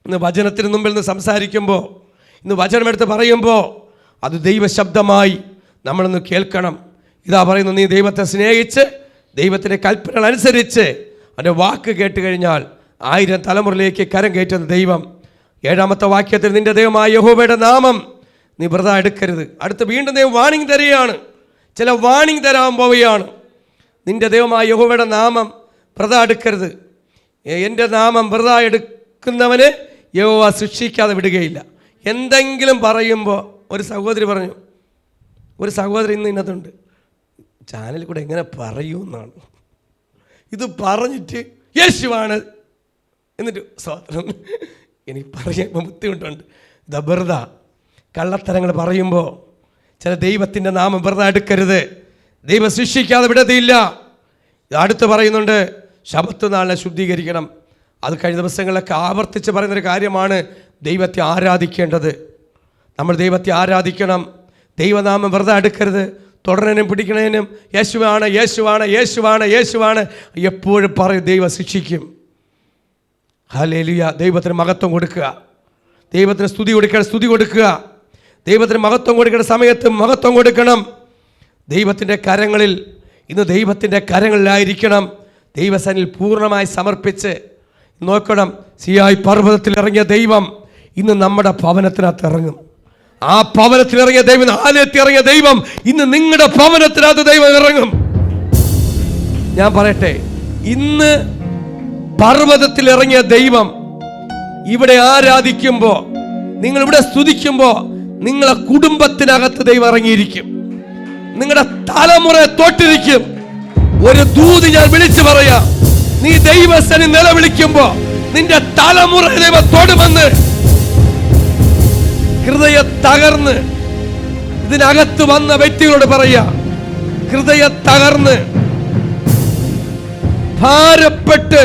ഇന്ന് വചനത്തിന് മുമ്പിൽ നിന്ന് സംസാരിക്കുമ്പോൾ, ഇന്ന് വചനമെടുത്ത് പറയുമ്പോൾ അത് ദൈവശബ്ദമായി നമ്മളൊന്ന് കേൾക്കണം. ഇതാ പറയുന്നു, നീ ദൈവത്തെ സ്നേഹിച്ച് ദൈവത്തിൻ്റെ കൽപ്പനകൾ അനുസരിച്ച് അവൻ്റെ വാക്ക് കേട്ട് കഴിഞ്ഞാൽ 1000 തലമുറയിലേക്ക് കരം കയറ്റുന്ന ദൈവം. 7ാമത്തെ വാക്യത്തിൽ നിൻ്റെ ദൈവമായ യഹോവയുടെ നാമം നീ വെറുതെ എടുക്കരുത്. അടുത്ത് വീണ്ടും ദൈവം വാണിംഗ് തരികയാണ്, ചില വാണിംഗ് തരാൻ പോവുകയാണ്. നിൻ്റെ ദൈവമായ യഹോവയുടെ നാമം വെറുതെ എടുക്കരുത്. എൻ്റെ നാമം വെറുതെ എടുക്കുന്നവന് യഹോവ ശിക്ഷിക്കാതെ വിടുകയില്ല. എന്തെങ്കിലും പറയുമ്പോൾ ഒരു സഹോദരി പറഞ്ഞു, ഒരു സഹോദരി ഇന്ന് ഇന്നതുണ്ട്, ചാനലിൽ കൂടെ എങ്ങനെ പറയുമെന്നാണ് ഇത് പറഞ്ഞിട്ട് യേശുവാണ് എന്നിട്ട് സ്തോത്രം. എനിക്ക് പറയുമ്പോൾ ബുദ്ധിമുട്ടുണ്ട്. ഇതാ വെറുതെ കള്ളത്തരങ്ങൾ പറയുമ്പോൾ ചില ദൈവത്തിൻ്റെ നാമം വെറുതെ എടുക്കരുത്, ദൈവം ശിക്ഷിക്കാതെ വിടത്തില്ല. അടുത്ത് പറയുന്നുണ്ട്, ശബത്ത് നാളിനെ ശുദ്ധീകരിക്കണം. അത് കഴിഞ്ഞ ദിവസങ്ങളിലൊക്കെ ആവർത്തിച്ച് പറയുന്നൊരു കാര്യമാണ് ദൈവത്തെ ആരാധിക്കേണ്ടത്. നമ്മൾ ദൈവത്തെ ആരാധിക്കണം. ദൈവനാമം വെറുതെ എടുക്കരുത്. തുടരണേനും പിടിക്കണേനും യേശുവാണ് യേശുവാണ് യേശുവാണ് യേശുവാണ് എപ്പോഴും പറയും, ദൈവം ശിക്ഷിക്കും. ഹല്ലേലൂയ. ദൈവത്തിന് മഹത്വം കൊടുക്കുക, ദൈവത്തിന് സ്തുതി കൊടുക്കുക, ദൈവത്തിന് മഹത്വം കൊടുക്കേണ്ട സമയത്ത് മഹത്വം കൊടുക്കണം. ദൈവത്തിൻ്റെ കരങ്ങളിൽ, ഇന്ന് ദൈവത്തിൻ്റെ കരങ്ങളിലായിരിക്കണം. ദൈവസന്നിധിയിൽ പൂർണ്ണമായി സമർപ്പിച്ച് നോക്കണം. സിയായി പർവ്വതത്തിൽ ഇറങ്ങിയ ദൈവം ഇന്ന് നമ്മുടെ ഭവനത്തിനകത്ത് ഇറങ്ങും. ആ ഭവനത്തിലിറങ്ങിയ ദൈവം, ആലയത്തിൽ ഇറങ്ങിയ ദൈവം ഇന്ന് നിങ്ങളുടെ ഭവനത്തിനകത്ത് ദൈവം ഇറങ്ങും. ഞാൻ പറയട്ടെ, ഇന്ന് പർവ്വതത്തിൽ ഇറങ്ങിയ ദൈവം ഇവിടെ ആരാധിക്കുമ്പോൾ, നിങ്ങൾ ഇവിടെ സ്തുതിക്കുമ്പോൾ, നിങ്ങളെ കുടുംബത്തിനകത്ത് ദൈവം ഇറങ്ങിയിരിക്കും. നിങ്ങളുടെ തലമുറ തൊട്ടിരിക്കും. ഒരു ദൂത് ഞാൻ വിളിച്ചു പറയാം, നീ ദൈവസന്നിധി നിലവിളിക്കുമ്പോ നിന്റെ തലമുറ ദൈവം തൊടുമെന്ന്. ഹൃദയം തകർന്ന് ഇതിനകത്ത് വന്ന വ്യക്തികളോട് പറയാ, ഹൃദയം തകർന്ന് ഭാരപ്പെട്ട്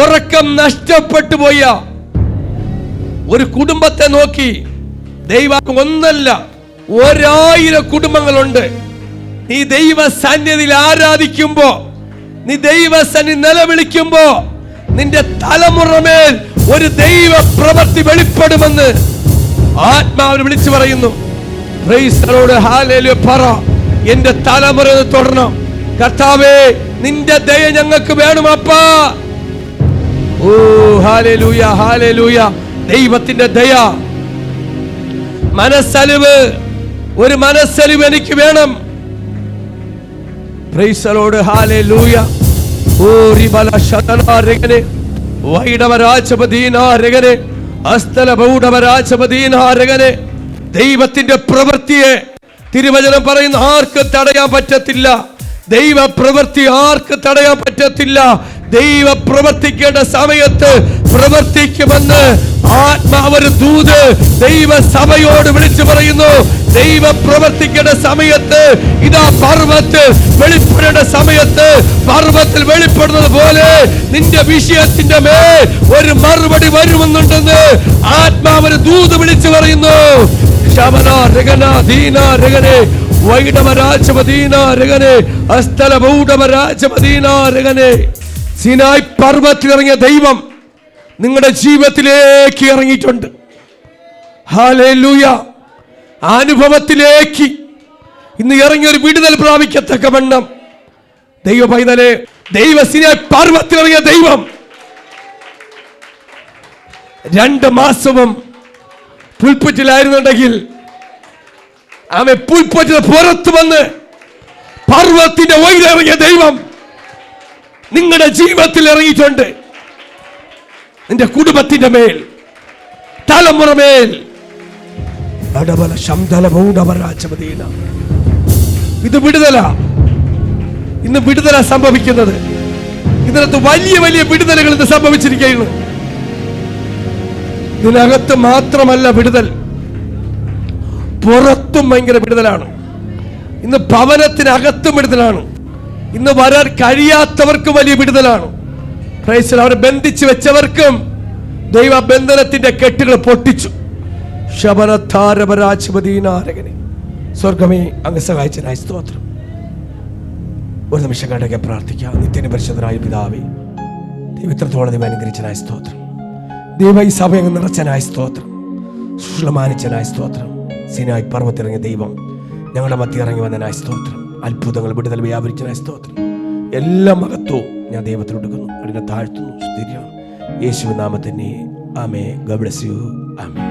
ഉറക്കം നഷ്ടപ്പെട്ടു പോയ ഒരു കുടുംബത്തെ നോക്കി ദൈവം ഒന്നല്ല 1000 കുടുംബങ്ങളുണ്ട്. നീ ദൈവ സന്നിധിയിൽ ആരാധിക്കുമ്പോ, നീ ദൈവ സന്നിധി നിലവിളിക്കുമ്പോ നിന്റെ തലമുറമേൽ ഒരു ദൈവ പ്രവൃത്തി വെളിപ്പെടുമെന്ന് ആത്മാവിനെ വിളിച്ചു പറയുന്നു. Price the lord. ഹല്ലേലൂയ. പറ, എന്റെ തലമുറ തുടരണം. കർത്താവേ, നിന്റെ ദയ ഞങ്ങൾക്ക് വേണം അപ്പാ. ഓ ഹല്ലേലൂയ, ഹല്ലേലൂയ. ദൈവത്തിന്റെ ദയ, മനസ്സലിവ്, ഒരു മനസ്സലിവ് എനിക്ക് വേണം. Price the lord. ഹല്ലേലൂയ. ഓ റിബല ശതന രഗനെ വൈഡവരാജപദീന രഗനെ അസ്തല ബൗഡവരാജപദീന രഗനെ. ദൈവത്തിന്റെ പ്രവൃത്തിയെ തിരുവചനം പറയുന്ന ആർക്ക് തടയാൻ പറ്റത്തില്ല. ദൈവ പ്രവൃത്തി ആർക്ക് തടയാൻ പറ്റത്തില്ല. ദൈവ പ്രവർത്തിക്കേണ്ട സമയത്ത് പ്രവർത്തിക്കുമെന്ന് ആത്മാവൊരു ദൂത് ദൈവ സഭയോട് വിളിച്ചു പറയുന്നു. ദൈവ പ്രവർത്തിക്കേണ്ട സമയത്ത് ഇതാ പർവ്വത്ത് വെളിപ്പെടേണ്ട സമയത്ത് പർവ്വത്തിൽ വെളിപ്പെടുന്നത് പോലെ നിന്റെ വിഷയത്തിന്റെ മേൽ ഒരു മറുപടി വരുമെന്നുണ്ടെന്ന് ആത്മാവൊരു ദൂത് വിളിച്ചു പറയുന്നു. ശബന രഗന ദീന രഗനെ വൈഡവരാജപദീന രഗനെ അസ്തല ബൗഡവരാജപദീന രഗനെ. സിനായ് പർവ്വത്തിൽ ഇറങ്ങിയ ദൈവം നിങ്ങളുടെ ജീവിതത്തിലേക്ക് ഇറങ്ങിയിട്ടുണ്ട്. ഹല്ലേലൂയ. അനുഭവത്തിലേക്ക് ഇന്ന് ഇറങ്ങിയ ഒരു വിടുതൽ പ്രാപിക്കത്തക്കവണ്ണം ദൈവ പൈതലെ, ദൈവ സിനായ് പർവ്വത്തിൽ ഇറങ്ങിയ ദൈവം 2 മാസവും പുൽപ്പറ്റിലായിരുന്നുണ്ടെങ്കിൽ അവൻ പുൽപ്പറ്റിന് പുറത്തു വന്ന് പർവ്വത്തിന്റെ ഉയരമിറങ്ങിയ ദൈവം നിങ്ങളുടെ ജീവിതത്തിൽ ഇറങ്ങിയിട്ടുണ്ട്. നിന്റെ കുടുംബത്തിന്റെ മേൽ, തലമുറ മേൽ. ഇത് വിടുതല. ഇന്ന് വിടുതല സംഭവിക്കുന്നത്. ഇതിനകത്ത് വലിയ വലിയ വിടുതലുകൾ ഇന്ന് സംഭവിച്ചിരിക്കുകയാണ്. ഇതിനകത്ത് മാത്രമല്ല വിടുതൽ, പുറത്തും ഭയങ്കര വിടുതലാണ്. ഇന്ന് ഭവനത്തിനകത്തും വിടുതലാണ്. ഇന്ന് വരാൻ കഴിയാത്തവർക്കും വലിയ വിടുതലാണ്. അവരെ ബന്ധിച്ചു വെച്ചവർക്കും ദൈവ ബന്ധനത്തിന്റെ കെട്ടുകൾ പൊട്ടിച്ചു. ശബനധാരപരാധിപതിനാരകനെ സ്വർഗമേ അങ്ങ് സഹായിച്ചനായി സ്തോത്രം. ഒരു നിമിഷം കണ്ടൊക്കെ പ്രാർത്ഥിക്കാം. നിത്യന് പരിശുദ്ധനായ പിതാവേ, ദൈവത്തോളം ദൈവം അനുഗ്രഹിച്ചനായ സ്തോത്രം. ദൈവ ഈ സഭ അങ്ങ് നിറച്ചനായ സ്തോത്രം. സുഷമാനിച്ചനായ സ്തോത്രം. സീനായി പർവ്വത്തിറങ്ങിയ ദൈവം ഞങ്ങളുടെ മധ്യ ഇറങ്ങി വന്നനായ സ്തോത്രം. അത്ഭുതങ്ങൾ വിടുതൽ വ്യാപരിച്ചനായ സ്തോത്രം. എല്ലാ മഹത്വവും ഞാൻ ദൈവത്തിൽ എടുക്കുന്നു, അതിനെ താഴ്ത്തുന്നു. സ്തുതിക്കണം യേശുവിൻ നാമത്തിൽ തന്നെ. Amen. God bless you. Amen.